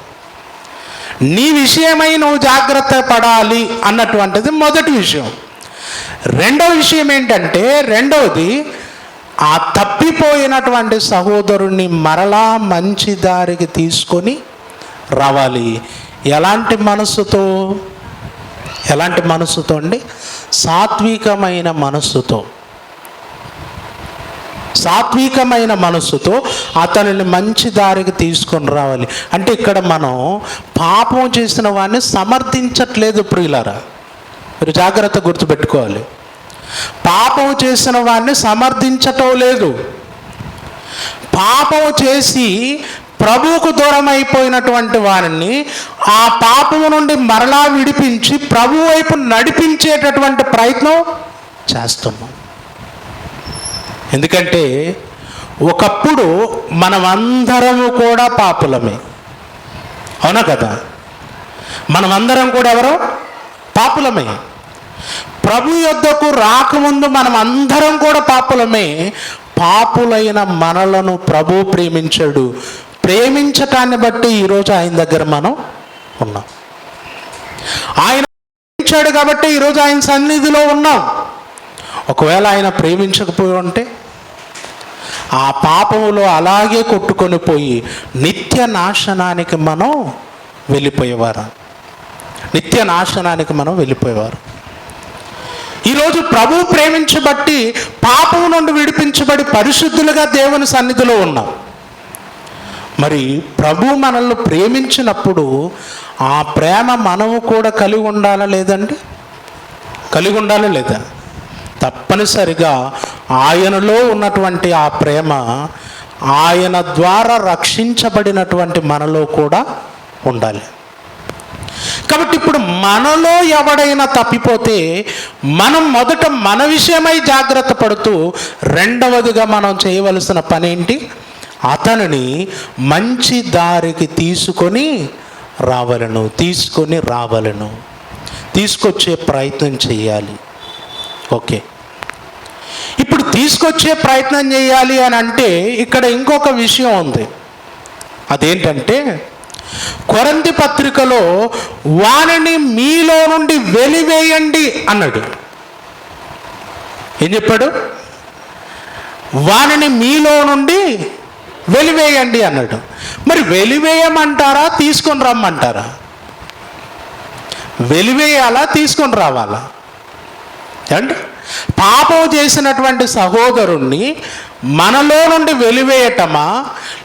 నీ విషయమై నువ్వు జాగ్రత్త పడాలి అన్నటువంటిది మొదటి విషయం. రెండవ విషయం ఏంటంటే, రెండవది ఆ తప్పిపోయినటువంటి సహోదరుణ్ణి మరలా మంచి దారికి తీసుకొని రావాలి. ఎలాంటి మనసుతో అండి? సాత్వికమైన మనస్సుతో అతనిని మంచి దారికి తీసుకొని రావాలి. అంటే ఇక్కడ మనం పాపం చేసిన వాడిని సమర్థించట్లేదు ప్రియులారా, మీరు జాగ్రత్త గుర్తుపెట్టుకోవాలి. పాపం చేసిన వాడిని సమర్థించటం లేదు. పాపం చేసి ప్రభువుకు దూరం అయిపోయినటువంటి వారిని ఆ పాపము నుండి మరలా విడిపించి ప్రభు వైపు నడిపించేటటువంటి ప్రయత్నం చేస్తున్నాం. ఎందుకంటే ఒకప్పుడు మనమందరము కూడా పాపులమే, అవునా కదా? మనమందరం కూడా ఎవరో పాపులమే. ప్రభు యొద్దకు రాకముందు మనం అందరం కూడా పాపులమే. పాపులైన మనలను ప్రభు ప్రేమించాడు. ప్రేమించటాన్ని బట్టి ఈరోజు ఆయన దగ్గర మనం ఉన్నాం. ఆయన ప్రేమించాడు కాబట్టి ఈరోజు ఆయన సన్నిధిలో ఉన్నాం. ఒకవేళ ఆయన ప్రేమించకపోయి ఉంటే ఆ పాపములో అలాగే కొట్టుకొని పోయి నిత్య నాశనానికి మనం వెళ్ళిపోయేవారు. నిత్య నాశనానికి మనం వెళ్ళిపోయేవారు. ఈరోజు ప్రభు ప్రేమించబట్టి పాపము నుండి విడిపించబడి పరిశుద్ధులుగా దేవుని సన్నిధిలో ఉన్నాం. మరి ప్రభు మనల్ని ప్రేమించినప్పుడు ఆ ప్రేమ మనము కూడా కలిగి ఉండాలా లేదండి? కలిగి ఉండాలా లేదా? తప్పనిసరిగా ఆయనలో ఉన్నటువంటి ఆ ప్రేమ ఆయన ద్వారా రక్షించబడినటువంటి మనలో కూడా ఉండాలి. కాబట్టి ఇప్పుడు మనలో ఎవడైనా తప్పిపోతే మనం మొదట మన విషయమై జాగ్రత్త పడుతూ, రెండవదిగా మనం చేయవలసిన పని ఏంటి? అతనిని మంచి దారికి తీసుకొని రావలను, తీసుకొచ్చే ప్రయత్నం చేయాలి. ఓకే, ఇప్పుడు తీసుకొచ్చే ప్రయత్నం చేయాలి అని అంటే ఇక్కడ ఇంకొక విషయం ఉంది. అదేంటంటే కొరింథీ పత్రికలో వానిని మీలో నుండి వెలివేయండి అన్నాడు. ఏం చెప్పాడు? వానిని మీలో నుండి వెలివేయండి అన్నాడు. మరి వెలివేయమంటారా, తీసుకొని రమ్మంటారా? వెలివేయాలా, తీసుకొని రావాలా? అంటే పాపం చేసినటువంటి సహోదరుణ్ణి మనలో నుండి వెలివేయటమా,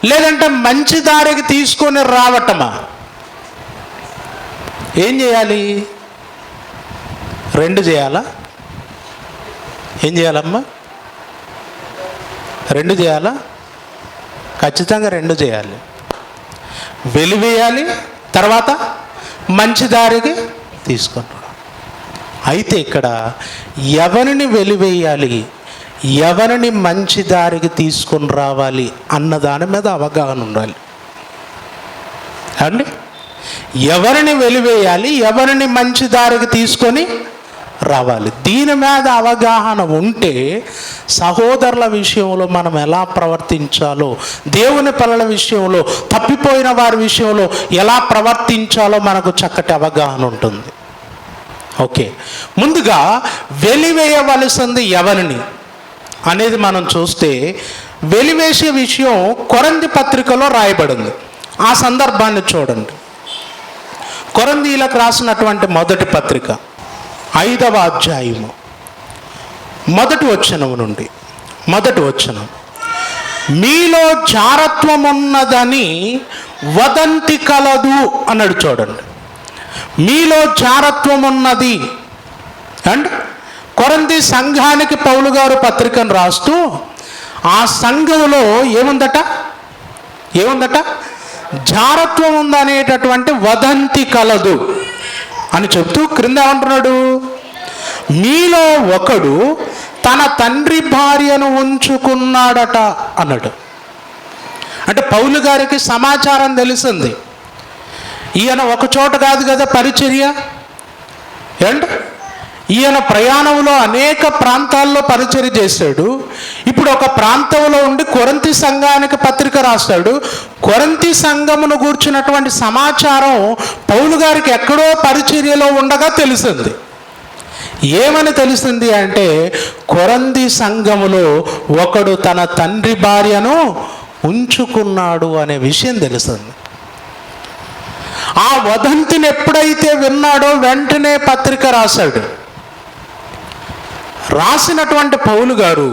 లేదంటే మంచి దారికి తీసుకొని రావటమా? ఏం చేయాలి? రెండు చేయాలా? ఏం చేయాలమ్మా? రెండు చేయాలా? ఖచ్చితంగా రెండు చేయాలి. వెలివేయాలి, తర్వాత మంచి దారికి తీసుకొని. అయితే ఇక్కడ ఎవరిని వెలివేయాలి, ఎవరిని మంచి దారికి తీసుకొని రావాలి అన్న దాని మీద అవగాహన ఉండాలి అండి. ఎవరిని వెలివేయాలి, ఎవరిని మంచి దారికి తీసుకొని రావాలి, దీని మీద అవగాహన ఉంటే సహోదరుల విషయంలో మనం ఎలా ప్రవర్తించాలో, దేవుని పిల్లల విషయంలో, తప్పిపోయిన వారి విషయంలో ఎలా ప్రవర్తించాలో మనకు చక్కటి అవగాహన ఉంటుంది. ఓకే, ముందుగా వెలివేయవలసింది ఎవరిని అనేది మనం చూస్తే, వెలివేసే విషయం కొరింథీ పత్రికలో రాయబడింది. ఆ సందర్భాన్ని చూడండి. కొరింథీలకు రాసినటువంటి మొదటి పత్రిక 5వ అధ్యాయము మొదటి వచనం నుండి, మొదటి వచనం, మీలో జారత్వం ఉన్నదని వదంతి కలదు అన్నాడు. చూడండి, మీలో జారత్వం ఉన్నది అండ్ కొరింథీ సంఘానికి పౌలు గారు పత్రికను రాస్తూ ఆ సంఘంలో ఏముందట? జారత్వం ఉందనేటటువంటి వదంతి కలదు అని చెప్తూ క్రింద ఏమంటున్నాడు? మీలో ఒకడు తన తండ్రి భార్యను ఉంచుకున్నాడట అన్నాడు. అంటే పౌలు గారికి సమాచారం తెలిసింది. ఈయన ఒక చోట కాదు కదా పరిచర్య, అండ్ ఈయన ప్రయాణంలో అనేక ప్రాంతాల్లో పరిచర్య చేశాడు. ఇప్పుడు ఒక ప్రాంతంలో ఉండి కొరింథీ సంఘానికి పత్రిక రాస్తాడు. కొరింథీ సంఘమును గూర్చినటువంటి సమాచారం పౌలు గారికి ఎక్కడో పరిచర్యలో ఉండగా తెలిసింది. ఏమని తెలిసింది అంటే, కొరింథీ సంఘములో ఒకడు తన తండ్రి భార్యను ఉంచుకున్నాడు అనే విషయం తెలిసింది. ఆ వదంతిని ఎప్పుడైతే విన్నాడో వెంటనే పత్రిక రాశాడు. రాసినటువంటి పౌలు గారు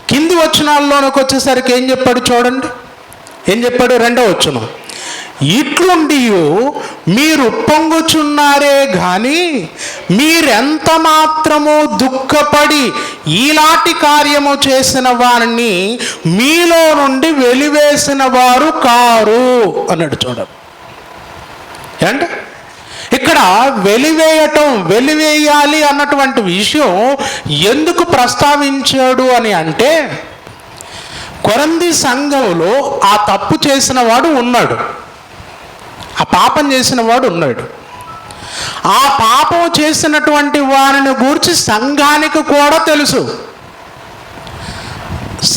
కింది వచనాల్లోనికి వచ్చేసరికి ఏం చెప్పాడు చూడండి. ఏం చెప్పాడు? 2వ వచనం, ఇట్లుండి మీరు పొంగుచున్నారే గాని మీరెంత మాత్రము దుఃఖపడి ఈలాంటి కార్యము చేసిన వారిని మీలో నుండి వెలివేసిన వారు కారు అన్నాడు. చూడండి, అంటే ఇక్కడ వెలివేయాలి అన్నటువంటి విషయం ఎందుకు ప్రస్తావించాడు అని అంటే, కొరింథీ సంఘంలో ఆ తప్పు చేసిన వాడు ఉన్నాడు, ఆ పాపం చేసిన వాడు ఉన్నాడు. ఆ పాపం చేసినటువంటి వారిని గూర్చి సంఘానికి కూడా తెలుసు,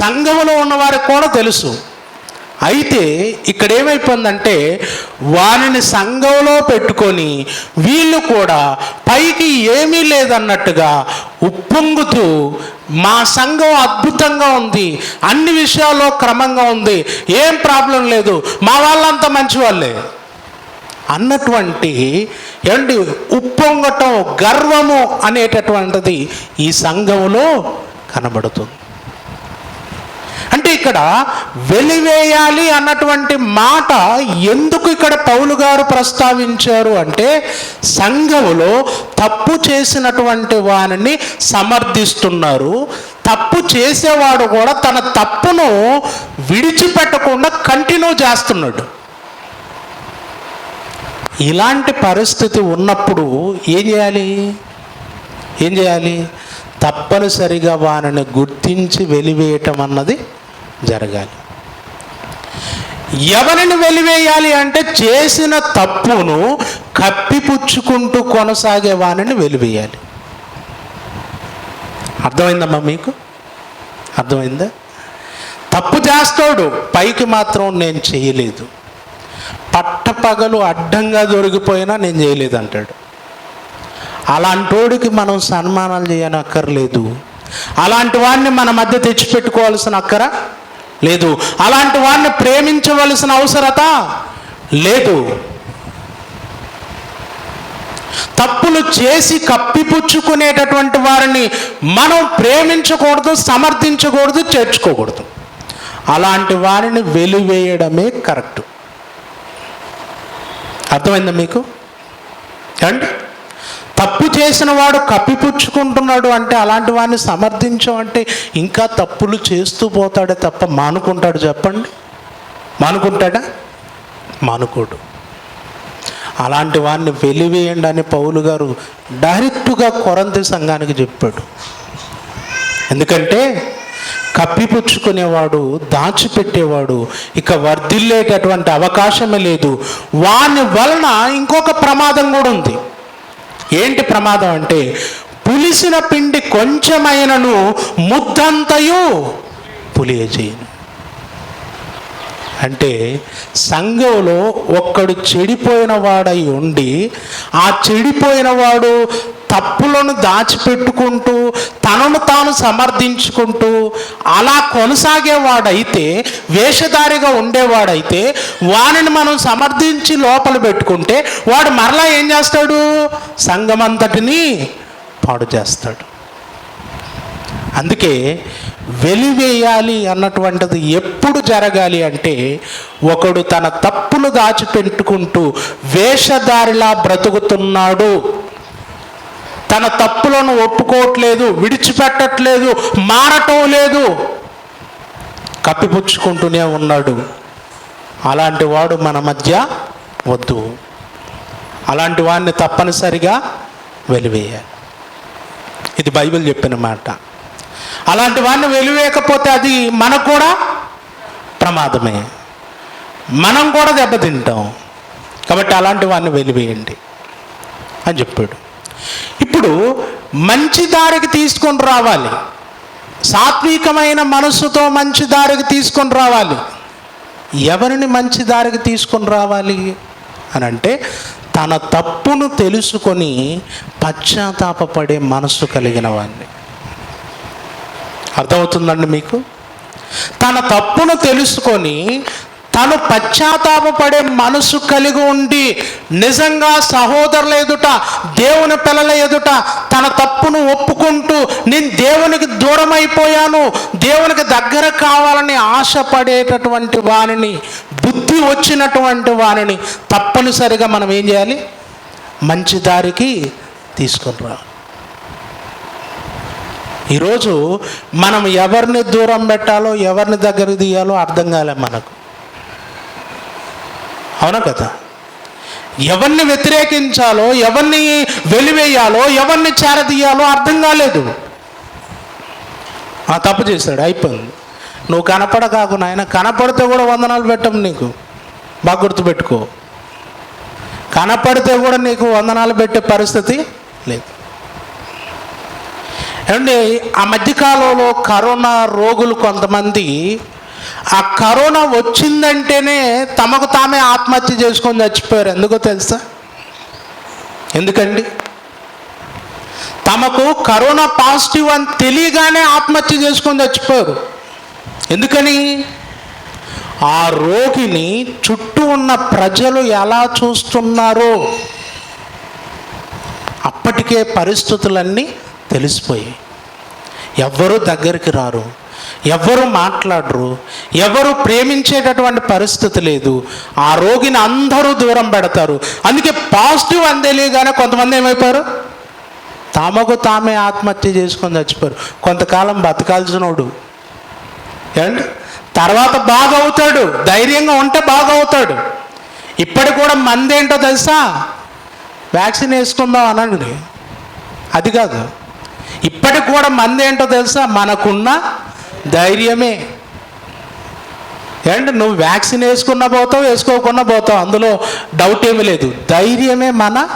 సంఘంలో ఉన్నవారికి కూడా తెలుసు. అయితే ఇక్కడ ఏమైపోయిందంటే వారిని సంఘంలో పెట్టుకొని వీళ్ళు కూడా పైకి ఏమీ లేదన్నట్టుగా ఉప్పొంగుతూ మా సంఘం అద్భుతంగా ఉంది, అన్ని విషయాల్లో క్రమంగా ఉంది, ఏం ప్రాబ్లం లేదు, మా వాళ్ళంతా మంచి వాళ్ళే అన్నటువంటి ఏంటి ఉప్పొంగటం, గర్వము అనేటటువంటిది ఈ సంఘంలో కనబడుతుంది. అంటే ఇక్కడ వెలివేయాలి అన్నటువంటి మాట ఎందుకు ఇక్కడ పౌలు గారు ప్రస్తావించారు అంటే, సంఘములో తప్పు చేసినటువంటి వారిని సమర్థిస్తున్నారు. తప్పు చేసేవాడు కూడా తన తప్పును విడిచిపెట్టకుండా కంటిన్యూ చేస్తున్నాడు. ఇలాంటి పరిస్థితి ఉన్నప్పుడు ఏం చేయాలి? తప్పనిసరిగా వారిని గుర్తించి వెలివేయటం అన్నది జరగాలి. ఎవరిని వెలివేయాలి అంటే, చేసిన తప్పును కప్పిపుచ్చుకుంటూ కొనసాగే వారిని వెలివేయాలి. అర్థమైందమ్మా మీకు? అర్థమైందా? తప్పు చేస్తాడు, పైకి మాత్రం నేను చేయలేదు, పట్టపగలు అడ్డంగా దొరికిపోయినా నేను చేయలేదు అంటాడు. అలాంటోడికి మనం సన్మానాలు చేయనక్కర్లేదు. అలాంటి వాడిని మన మధ్య తెచ్చిపెట్టుకోవాల్సిన అక్కర లేదు. అలాంటి వాడిని ప్రేమించవలసిన అవసరత లేదు. తప్పులు చేసి కప్పిపుచ్చుకునేటటువంటి వారిని మనం ప్రేమించకూడదు, సమర్థించకూడదు, చేర్చుకోకూడదు. అలాంటి వారిని వెలివేయడమే కరెక్ట్. అర్థమైందా మీకు? అండి, తప్పు చేసిన వాడు కప్పిపుచ్చుకుంటున్నాడు అంటే, అలాంటి వాడిని సమర్థించమంటే ఇంకా తప్పులు చేస్తూ పోతాడే తప్ప మానుకుంటాడు? చెప్పండి, మానుకుంటాడా? మానుకోడు. అలాంటి వాడిని వెలివేయండి అని పౌలు గారు డైరెక్ట్గా కొరంథీ సంఘానికి చెప్పాడు. ఎందుకంటే కప్పిపుచ్చుకునేవాడు, దాచిపెట్టేవాడు ఇక వర్ధిల్లేటటువంటి అవకాశమే లేదు. వాని వలన ఇంకొక ప్రమాదం కూడా ఉంది. ఏంటి ప్రమాదం అంటే, పులిసిన పిండి కొంచెమైనను ముద్దంతయు పులియజేయను. అంటే సంఘంలో ఒక్కడు చెడిపోయిన వాడై ఉండి, ఆ చెడిపోయిన వాడు తప్పులను దాచిపెట్టుకుంటూ తనను తాను సమర్థించుకుంటూ అలా కొనసాగేవాడైతే, వేషధారిగా ఉండేవాడైతే, వానిని మనం సమర్థించి లోపల పెట్టుకుంటే వాడు మరలా ఏం చేస్తాడు? సంఘమంతటిని పాడు చేస్తాడు. అందుకే వెలివేయాలి అన్నటువంటిది ఎప్పుడు జరగాలి అంటే, ఒకడు తన తప్పులు దాచిపెట్టుకుంటూ వేషధారిలా బ్రతుకుతున్నాడు, తన తప్పులను ఒప్పుకోవట్లేదు, విడిచిపెట్టట్లేదు, మారటం లేదు, కప్పిపుచ్చుకుంటూనే ఉన్నాడు, అలాంటి వాడు మన మధ్య వద్దు. అలాంటి వాడిని తప్పనిసరిగా వెలివేయాలి. ఇది బైబిల్ చెప్పిన మాట. అలాంటి వాడిని వెలివేయకపోతే అది మనకు కూడా ప్రమాదమే, మనం కూడా దెబ్బతింటాం. కాబట్టి అలాంటి వాడిని వెలివేయండి అని చెప్పాడు. ఇప్పుడు మంచి దారికి తీసుకొని రావాలి, సాత్వికమైన మనస్సుతో మంచి దారికి తీసుకొని రావాలి. ఎవరిని మంచి దారికి తీసుకొని రావాలి అని అంటే, తన తప్పును తెలుసుకొని పశ్చాత్తాపపడే మనస్సు కలిగిన వాడిని. అర్థమవుతుందండి మీకు? తన తప్పును తెలుసుకొని తను పశ్చాత్తాపపడే మనసు కలిగి ఉండి, నిజంగా సహోదరుల ఎదుట, దేవుని పిల్లల ఎదుట తన తప్పును ఒప్పుకుంటూ, నేను దేవునికి దూరం అయిపోయాను, దేవునికి దగ్గర కావాలని ఆశపడేటటువంటి వారిని, బుద్ధి వచ్చినటువంటి వారిని తప్పనిసరిగా మనం ఏం చేయాలి? మంచి దారికి తీసుకొని రావాలి. ఈరోజు మనం ఎవరిని దూరం పెట్టాలో, ఎవరిని దగ్గర తీయాలో అర్థం కాలే మనకు. అవునా కదా? ఎవరిని వ్యతిరేకించాలో, ఎవరిని వెలివేయాలో, ఎవరిని చేరదీయాలో అర్థం కాలేదు. ఆ తప్పు చేశాడు, అయిపోయింది. నువ్వు కనపడకాకు నాయన, కనపడితే కూడా వందనాలు పెట్టం నీకు, బాగా గుర్తుపెట్టుకో. కనపడితే కూడా నీకు వందనాలు పెట్టే పరిస్థితి లేదు. ఏమండి, ఆ మధ్యకాలంలో కరోనా రోగులు కొంతమంది ఆ కరోనా వచ్చిందంటేనే తమకు తామే ఆత్మహత్య చేసుకొని చచ్చిపోయారు. ఎందుకో తెలుసా? ఎందుకండి? తమకు కరోనా పాజిటివ్ అని తెలియగానే ఆత్మహత్య చేసుకొని చచ్చిపోయారు. ఎందుకని? ఆ రోగిని చుట్టూ ఉన్న ప్రజలు ఎలా చూస్తున్నారో అప్పటికే పరిస్థితులన్నీ తెలిసిపోయాయి. ఎవ్వరూ దగ్గరికి రారు, ఎవరు మాట్లాడరు, ఎవరు ప్రేమించేటటువంటి పరిస్థితి లేదు. ఆ రోగిని అందరూ దూరం పెడతారు. అందుకే పాజిటివ్ అని తెలియగానే కొంతమంది ఏమైపోయారు? తమకు తామే ఆత్మహత్య చేసుకొని చచ్చిపోయారు. కొంతకాలం బతకాల్సినోడు అండ్ తర్వాత బాగా అవుతాడు, ధైర్యంగా ఉంటే బాగా అవుతాడు. ఇప్పటికి కూడా మంది ఏంటో తెలుసా? వ్యాక్సిన్ వేసుకుందాం అనండి, అది కాదు. ఇప్పటికి కూడా మంది ఏంటో తెలుసా? మనకున్న ధైర్యమే. అండ్ నువ్వు వ్యాక్సిన్ వేసుకున్నా పోతావు, వేసుకోకుండా పోతావు, అందులో డౌట్ ఏమీ లేదు. ధైర్యమే మన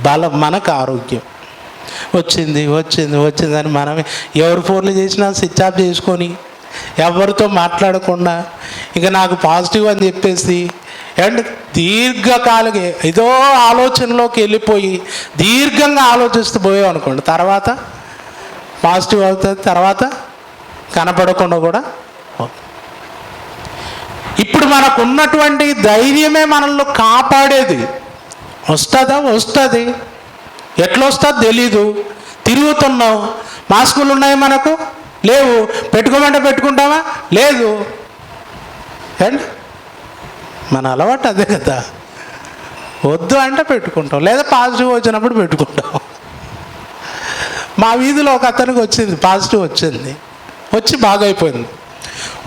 బలం, మనకు ఆరోగ్యం. వచ్చింది వచ్చింది వచ్చిందని మనమే ఎవరు ఫోన్లు చేసినా స్విచ్ ఆఫ్ చేసుకొని ఎవరితో మాట్లాడకుండా ఇక నాకు పాజిటివ్ అని చెప్పేసి అండ్ దీర్ఘకాలిక ఏదో ఆలోచనలోకి వెళ్ళిపోయి దీర్ఘంగా ఆలోచిస్తూ పోయాం అనుకోండి, తర్వాత పాజిటివ్ అవుతుంది, తర్వాత కనపడకుండా కూడా. ఇప్పుడు మనకు ఉన్నటువంటి ధైర్యమే మనల్ని కాపాడేది. వస్తుందా? వస్తుంది. ఎట్లా వస్తుందో తెలీదు. తిరుగుతున్నాం. మాస్కులు ఉన్నాయి మనకు? లేవు. పెట్టుకోమంటే పెట్టుకుంటామా? లేదు. అండ్ మన అలవాటు అదే కదా. వద్దు అంటే పెట్టుకుంటాం, లేదా పాజిటివ్ వచ్చినప్పుడు పెట్టుకుంటాం. మా వీధిలో ఒక అతనికి వచ్చింది, పాజిటివ్ వచ్చింది, వచ్చి బాగైపోయింది.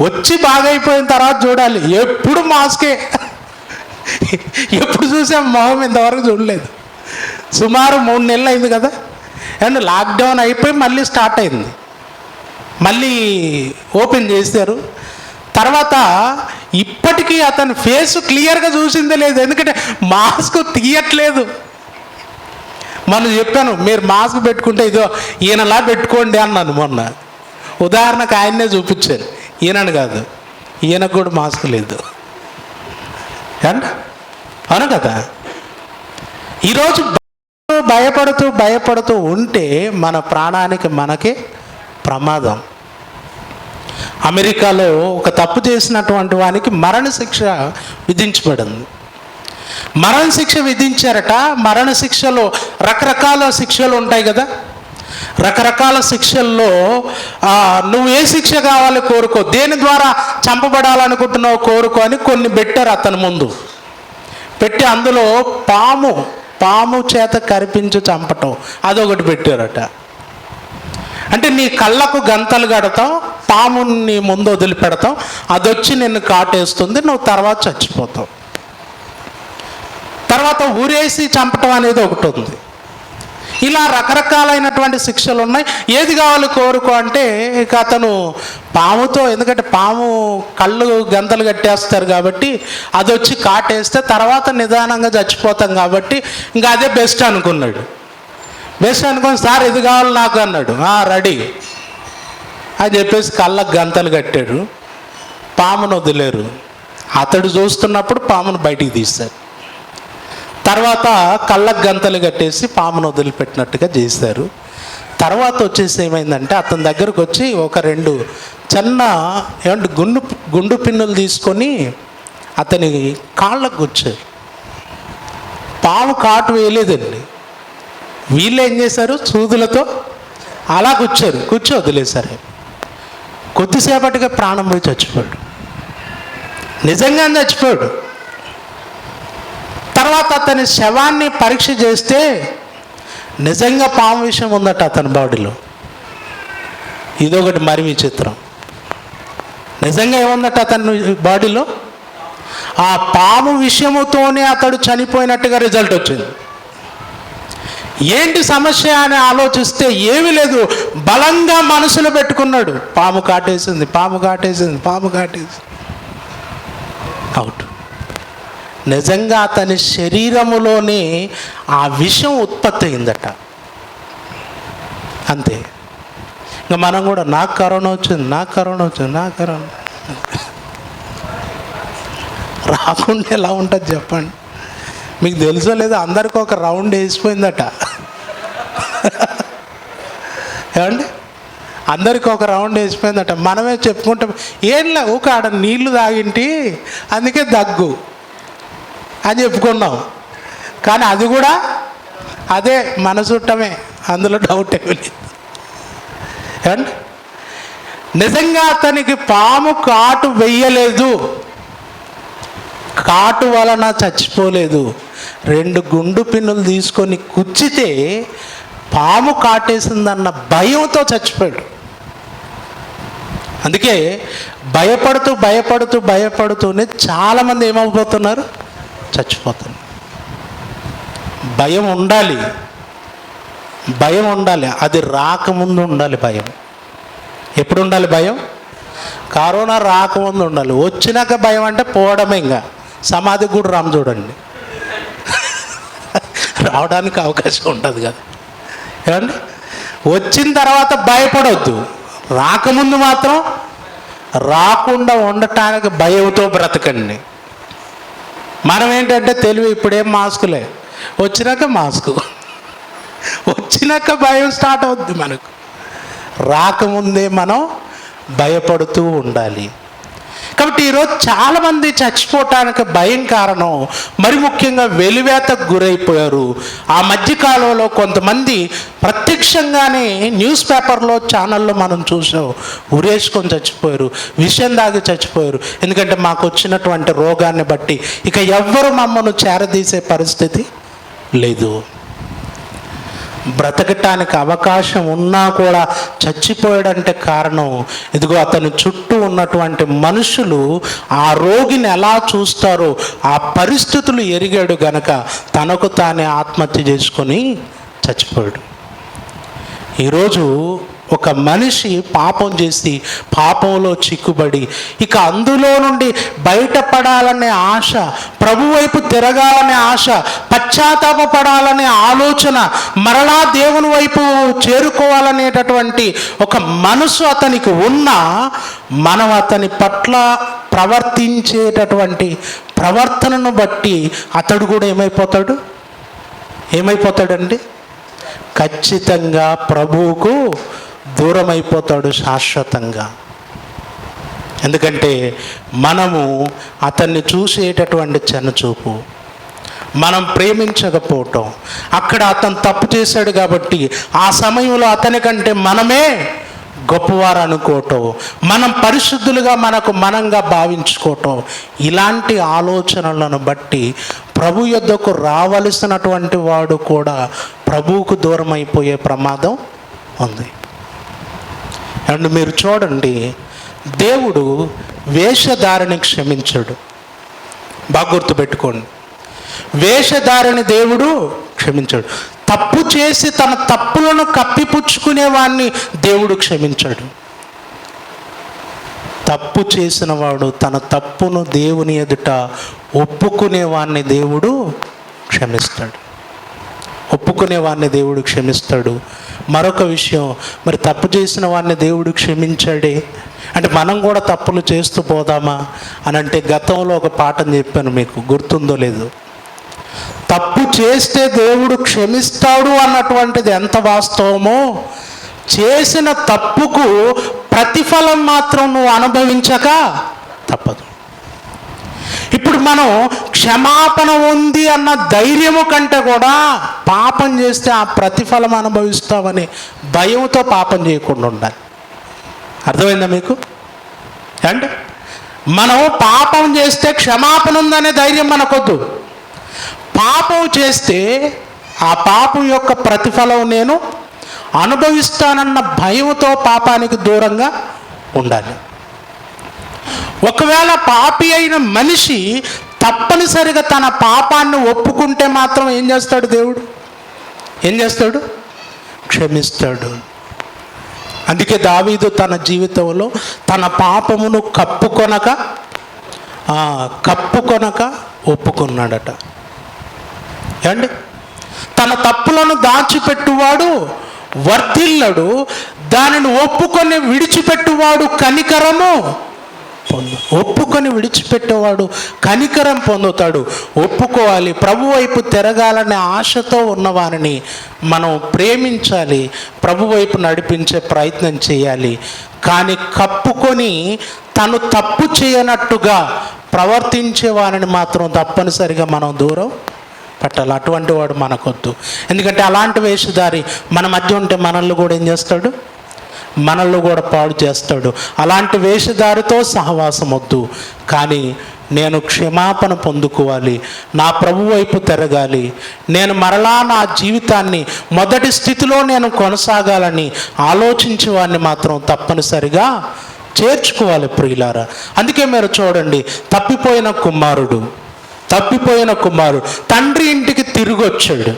వచ్చి బాగైపోయిన తర్వాత చూడాలి, ఎప్పుడు మాస్కే. ఎప్పుడు చూసాం మొహం ఇంతవరకు చూడలేదు. సుమారు 3 నెలలు అయింది కదా. అండ్ లాక్డౌన్ అయిపోయి మళ్ళీ స్టార్ట్ అయింది, మళ్ళీ ఓపెన్ చేశారు. తర్వాత ఇప్పటికీ అతని ఫేస్ క్లియర్గా చూసిందే లేదు, ఎందుకంటే మాస్క్ తీయట్లేదు. మనం చెప్పాను, మీరు మాస్క్ పెట్టుకుంటే ఇదో ఈయనలా పెట్టుకోండి అన్నాను మొన్న. ఉదాహరణకు ఆయన్నే చూపించాను, ఈయనని కాదు, ఈయనకు కూడా మాస్క్ లేదు. అండ్ అవును కదా. ఈరోజు భయపడుతూ ఉంటే మన ప్రాణానికి మనకే ప్రమాదం. అమెరికాలో ఒక తప్పు చేసినటువంటి వానికి మరణశిక్ష విధించబడింది. మరణశిక్ష విధించారట. మరణశిక్షలో రకరకాల శిక్షలు ఉంటాయి కదా. రకరకాల శిక్షల్లో నువ్వు ఏ శిక్ష కావాలి కోరుకో, దేని ద్వారా చంపబడాలనుకుంటున్నావు కోరుకో అని కొన్ని పెట్టారు అతని ముందు. పెట్టి అందులో పాము చేత కరిపించి చంపటం అదొకటి పెట్టారట. అంటే నీ కళ్ళకు గంతలు కడతాం, పాముని ముందు వదిలిపెడతాం, అదొచ్చి నిన్ను కాటేస్తుంది, నువ్వు తర్వాత చచ్చిపోతావు. తర్వాత ఊరేసి చంపటం అనేది ఒకటి ఉంది. ఇలా రకరకాలైనటువంటి శిక్షలు ఉన్నాయి. ఏది కావాలి కోరుకో అంటే ఇక అతను పాముతో, ఎందుకంటే పాము కళ్ళు గంతలు కట్టేస్తారు కాబట్టి అది వచ్చి కాటేస్తే తర్వాత నిదానంగా చచ్చిపోతాం కాబట్టి ఇంకా అదే బెస్ట్ అనుకున్నాడు. బెస్ట్ అనుకుని సార్ ఇది కావాలి నాకు అన్నాడు. రెడీ అని చెప్పేసి కళ్ళకు గంతలు కట్టాడు. పామును వదిలేరు. అతడు చూస్తున్నప్పుడు పామును బయటికి తీశారు. తర్వాత కళ్ళకు గంతలు కట్టేసి పామును వదిలిపెట్టినట్టుగా చేశారు. తర్వాత వచ్చేసి ఏమైందంటే అతని దగ్గరకు వచ్చి ఒక 2 చిన్న గుండు పిన్నులు తీసుకొని అతని కాళ్ళకు గుచ్చారు. పాము కాటు వేయలేదండి. వీళ్ళు ఏం చేశారు, సూదులతో అలా కూర్చో వదిలేశారు. కొద్దిసేపటిగా ప్రాణం పోయి చచ్చిపోయాడు. నిజంగా చచ్చిపోయాడు. తర్వాత అతని శవాన్ని పరీక్ష చేస్తే నిజంగా పాము విషయం ఉందట అతని బాడీలో. ఇదొకటి మరి విచిత్రం. నిజంగా ఏముందట అతని బాడీలో? ఆ పాము విషయముతోనే అతడు చనిపోయినట్టుగా రిజల్ట్ వచ్చింది. ఏంటి సమస్య అని ఆలోచిస్తే ఏమీ లేదు, బలంగా మనసులో పెట్టుకున్నాడు, పాము కాటేసింది. అవుట్. నిజంగా అతని శరీరములోనే ఆ విషం ఉత్పత్తి అయిందట. అంతే. ఇంకా మనం కూడా నాకు కరోనా వచ్చింది రాకుండా ఎలా ఉంటుంది చెప్పండి? మీకు తెలుసో లేదో, అందరికీ ఒక రౌండ్ వేసిపోయిందట. ఏమండి? అందరికీ ఒక రౌండ్ వేసిపోయిందట. మనమే చెప్పుకుంటాం, ఏంలే ఊక ఆడ నీళ్లు తాగింటి అందుకే దగ్గు అని చెప్పుకున్నాం. కానీ అది కూడా అదే మన చుట్టమే, అందులో డౌట్ ఏమీ లేదు. ఏమండి? నిజంగా అతనికి పాము కాటు వెయ్యలేదు, కాటు వలన చచ్చిపోలేదు. 2 గుండు పిన్నులు తీసుకొని కుచ్చితే పాము కాటేసిందన్న భయంతో చచ్చిపోయాడు. అందుకే భయపడుతూనే చాలామంది ఏమైపోతున్నారు? చచ్చిపోతున్నారు. భయం ఉండాలి, అది రాకముందు ఉండాలి. భయం ఎప్పుడు ఉండాలి? భయం కరోనా రాకముందు ఉండాలి. వచ్చినాక భయం అంటే పోవడమే. ఇంకా సమాధికి కూడా రాము చూడండి, రావడానికి అవకాశం ఉంటుంది కదా. ఏమండి? వచ్చిన తర్వాత భయపడవద్దు, రాకముందు మాత్రం రాకుండా ఉండటానికి భయంతో బ్రతకండి. మనం ఏంటంటే తెలివి, ఇప్పుడేం మాస్కులే, వచ్చినాక మాస్కు, వచ్చినాక భయం స్టార్ట్ అవుద్ది మనకు. రాకముందే మనం భయపడుతూ ఉండాలి. కాబట్టి ఈరోజు చాలామంది చచ్చిపోవటానికి భయం కారణం, మరి ముఖ్యంగా వెలివేతకు గురైపోయారు. ఆ మధ్యకాలంలో కొంతమంది ప్రత్యక్షంగానే న్యూస్ పేపర్లో, ఛానల్లో మనం చూసాం, ఉరేసుకొని చచ్చిపోయారు, విషయం దాగి చచ్చిపోయారు. ఎందుకంటే మాకు వచ్చినటువంటి రోగాన్ని బట్టి ఇక ఎవ్వరు మమ్మల్ని చేరదీసే పరిస్థితి లేదు. బ్రతకటానికి అవకాశం ఉన్నా కూడా చచ్చిపోయాడంటే కారణం, ఇదిగో అతని చుట్టూ ఉన్నటువంటి మనుషులు ఆ రోగిని ఎలా చూస్తారో ఆ పరిస్థితులు ఎరిగాడు గనక తనకు తానే ఆత్మహత్య చేసుకొని చచ్చిపోయాడు. ఈరోజు ఒక మనిషి పాపం చేసి పాపంలో చిక్కుబడి ఇక అందులో నుండి బయటపడాలనే ఆశ, ప్రభు వైపు తిరగాలనే ఆశ, పశ్చాత్తాపపడాలనే ఆలోచన, మరలా దేవుని వైపు చేరుకోవాలనేటటువంటి ఒక మనసు అతనికి ఉన్నా, మనం అతని పట్ల ప్రవర్తించేటటువంటి ప్రవర్తనను బట్టి అతడు కూడా ఏమైపోతాడండి? ఖచ్చితంగా ప్రభువుకు దూరం అయిపోతాడు శాశ్వతంగా. ఎందుకంటే మనము అతన్ని చూసేటటువంటి చిన్నచూపు, మనం ప్రేమించకపోవటం, అక్కడ అతను తప్పు చేశాడు కాబట్టి ఆ సమయంలో అతని కంటే మనమే గొప్పవారు అనుకోవటం, మనం పరిశుద్ధులుగా మనంగా భావించుకోవటం, ఇలాంటి ఆలోచనలను బట్టి ప్రభు యొద్దకు రావలసినటువంటి వాడు కూడా ప్రభువుకు దూరం అయిపోయే ప్రమాదం ఉంది. అండ్ మీరు చూడండి, దేవుడు వేషధారిని క్షమించడు. బాగా గుర్తుపెట్టుకోండి, వేషధారిని దేవుడు క్షమించాడు. తప్పు చేసి తన తప్పులను కప్పిపుచ్చుకునే వాడిని దేవుడు క్షమించాడు. తప్పు చేసిన వాడు తన తప్పును దేవుని ఎదుట ఒప్పుకునేవాడిని దేవుడు క్షమిస్తాడు. మరొక విషయం, మరి తప్పు చేసిన వాడిని దేవుడు క్షమించాడే అంటే మనం కూడా తప్పులు చేస్తూ పోదామా అని అంటే, గతంలో ఒక పాఠం చెప్పాను, మీకు గుర్తుందో లేదో. తప్పు చేస్తే దేవుడు క్షమిస్తాడు అన్నటువంటిది ఎంత వాస్తవమో, చేసిన తప్పుకు ప్రతిఫలం మాత్రం నువ్వు అనుభవించక తప్పదు. ఇప్పుడు మనం క్షమాపణ ఉంది అన్న ధైర్యము కంటే కూడా పాపం చేస్తే ఆ ప్రతిఫలం అనుభవిస్తామని భయంతో పాపం చేయకుండా ఉండాలి. అర్థమైందా మీకు? అంటే మనం పాపం చేస్తే క్షమాపణ ఉందనే ధైర్యం మనకొద్దు. పాపం చేస్తే ఆ పాపం యొక్క ప్రతిఫలం నేను అనుభవిస్తానన్న భయంతో పాపానికి దూరంగా ఉండాలి. ఒకవేళ పాపి అయిన మనిషి తప్పనిసరిగా తన పాపాన్ని ఒప్పుకుంటే మాత్రం ఏం చేస్తాడు? దేవుడు క్షమిస్తాడు. అందుకే దావీదు తన జీవితంలో తన పాపమును కప్పుకొనక ఒప్పుకున్నాడట. ఏమండి? తన తప్పులను దాచిపెట్టువాడు వర్ధిల్లడు, దానిని ఒప్పుకొని విడిచిపెట్టువాడు కనికరము ఒప్పుకొని విడిచిపెట్టేవాడు కనికరం పొందుతాడు. ఒప్పుకోవాలి, ప్రభు వైపు తిరగాలనే ఆశతో ఉన్నవారిని మనం ప్రేమించాలి, ప్రభు వైపు నడిపించే ప్రయత్నం చేయాలి. కానీ కప్పుకొని తను తప్పు చేయనట్టుగా ప్రవర్తించే వారిని మాత్రం తప్పనిసరిగా మనం దూరం పెట్టాలి. అటువంటి వాడు మనకొద్దు. ఎందుకంటే అలాంటి వేషధారి మన మధ్య ఉంటే మనల్ని కూడా ఏం చేస్తాడు? మనల్ని కూడా పాడు చేస్తాడు. అలాంటి వేషధారితో సహవాసం వద్దు. కానీ నేను క్షమాపణ పొందుకోవాలి, నా ప్రభు వైపు తిరగాలి, నేను మరలా నా జీవితాన్ని మొదటి స్థితిలో నేను కొనసాగాలని ఆలోచించే వాడిని మాత్రం తప్పనిసరిగా చేర్చుకోవాలి ప్రియులారా. అందుకే మీరు చూడండి, తప్పిపోయిన కుమారుడు తండ్రి ఇంటికి తిరిగి వచ్చాడా?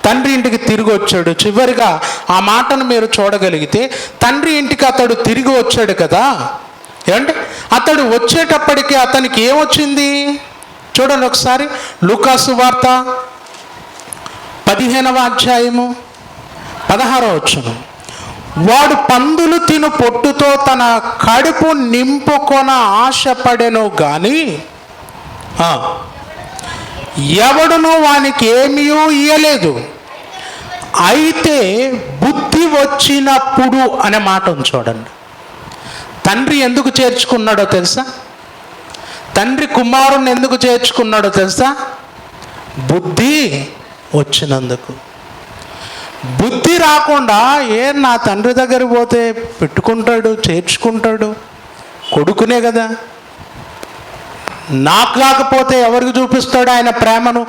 తండ్రి ఇంటికి తిరిగి వచ్చాడు. చివరిగా ఆ మాటను మీరు చూడగలిగితే, తండ్రి ఇంటికి అతడు తిరిగి వచ్చాడు కదా. ఏమంటే అతడు వచ్చేటప్పటికి అతనికి ఏమొచ్చింది చూడండి ఒకసారి. లూకాసు వార్త 15వ అధ్యాయము 16వ వచనం. వాడు పందులు తిను పొట్టుతో తన కడుపు నింపుకొన ఆశపడెను గాని ఎవడునూ వానికి ఏమీ ఇయ్యలేదు. అయితే బుద్ధి వచ్చినప్పుడు అనే మాట ఉంది చూడండి. తండ్రి ఎందుకు చేర్చుకున్నాడో తెలుసా? తండ్రి కుమారుణ్ణి ఎందుకు చేర్చుకున్నాడో తెలుసా? బుద్ధి వచ్చినందుకు. బుద్ధి రాకుండా నా తండ్రి దగ్గరికి పోతే పెట్టుకుంటాడు, చేర్చుకుంటాడు, కొడుకునే కదా, నాకు కాకపోతే ఎవరికి చూపిస్తాడు ఆయన ప్రేమను?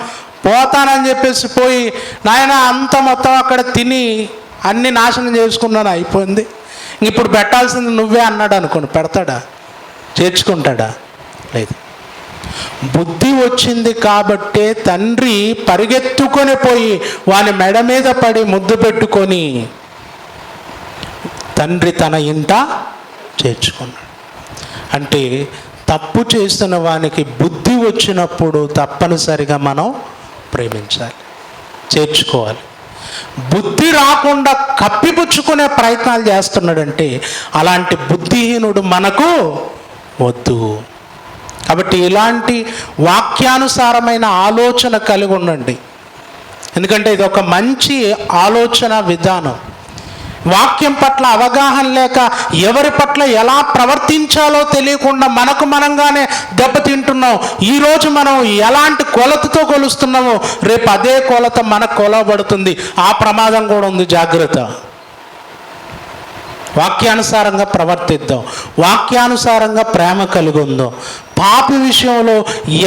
పోతానని చెప్పేసి పోయి, నాయన అంత మొత్తం అక్కడ తిని అన్ని నాశనం చేసుకున్నాను, అయిపోయింది, ఇప్పుడు పెట్టాల్సింది నువ్వే అన్నాడు అనుకోండి, పెడతాడా? చేర్చుకుంటాడా? లేదు. బుద్ధి వచ్చింది కాబట్టే తండ్రి పరిగెత్తుకొని పోయి వాని మెడ మీద పడి ముద్దు పెట్టుకొని తండ్రి తన ఇంట చేర్చుకున్నాడు. అంటే తప్పు చేసిన వానికి బుద్ధి వచ్చినప్పుడు తప్పనిసరిగా మనం ప్రేమించాలి, చేర్చుకోవాలి. బుద్ధి రాకుండా కప్పిపుచ్చుకునే ప్రయత్నాలు చేస్తున్నాడంటే అలాంటి బుద్ధిహీనుడు మనకు వద్దు. కాబట్టి ఇలాంటి వాక్యానుసారమైన ఆలోచన కలిగి ఉండండి. ఎందుకంటే ఇది ఒక మంచి ఆలోచన విధానం. వాక్యం పట్ల అవగాహన లేక ఎవరి పట్ల ఎలా ప్రవర్తించాలో తెలియకుండా మనకు మనంగానే దెబ్బతింటున్నాం. ఈరోజు మనం ఎలాంటి కొలతతో కొలుస్తున్నామో రేపు అదే కొలత మనకు కొలవబడుతుంది. ఆ ప్రమాదం కూడా ఉంది, జాగ్రత్త. వాక్యానుసారంగా ప్రవర్తిద్దాం, వాక్యానుసారంగా ప్రేమ కలిగి ఉందాం. పాపి విషయంలో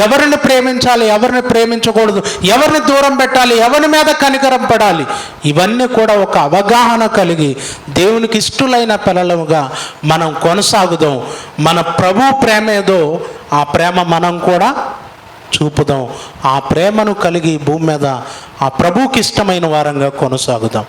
ఎవరిని ప్రేమించాలి, ఎవరిని ప్రేమించకూడదు, ఎవరిని దూరం పెట్టాలి, ఎవరి మీద కనికరం పడాలి, ఇవన్నీ కూడా ఒక అవగాహన కలిగి దేవునికి ఇష్టలైన పిల్లలుగా మనం కొనసాగుదాం. మన ప్రభు ప్రేమ ఏదో ఆ ప్రేమ మనం కూడా చూపుదాం. ఆ ప్రేమను కలిగి భూమి మీద ఆ ప్రభువుకి ఇష్టమైన వారంగా కొనసాగుదాం.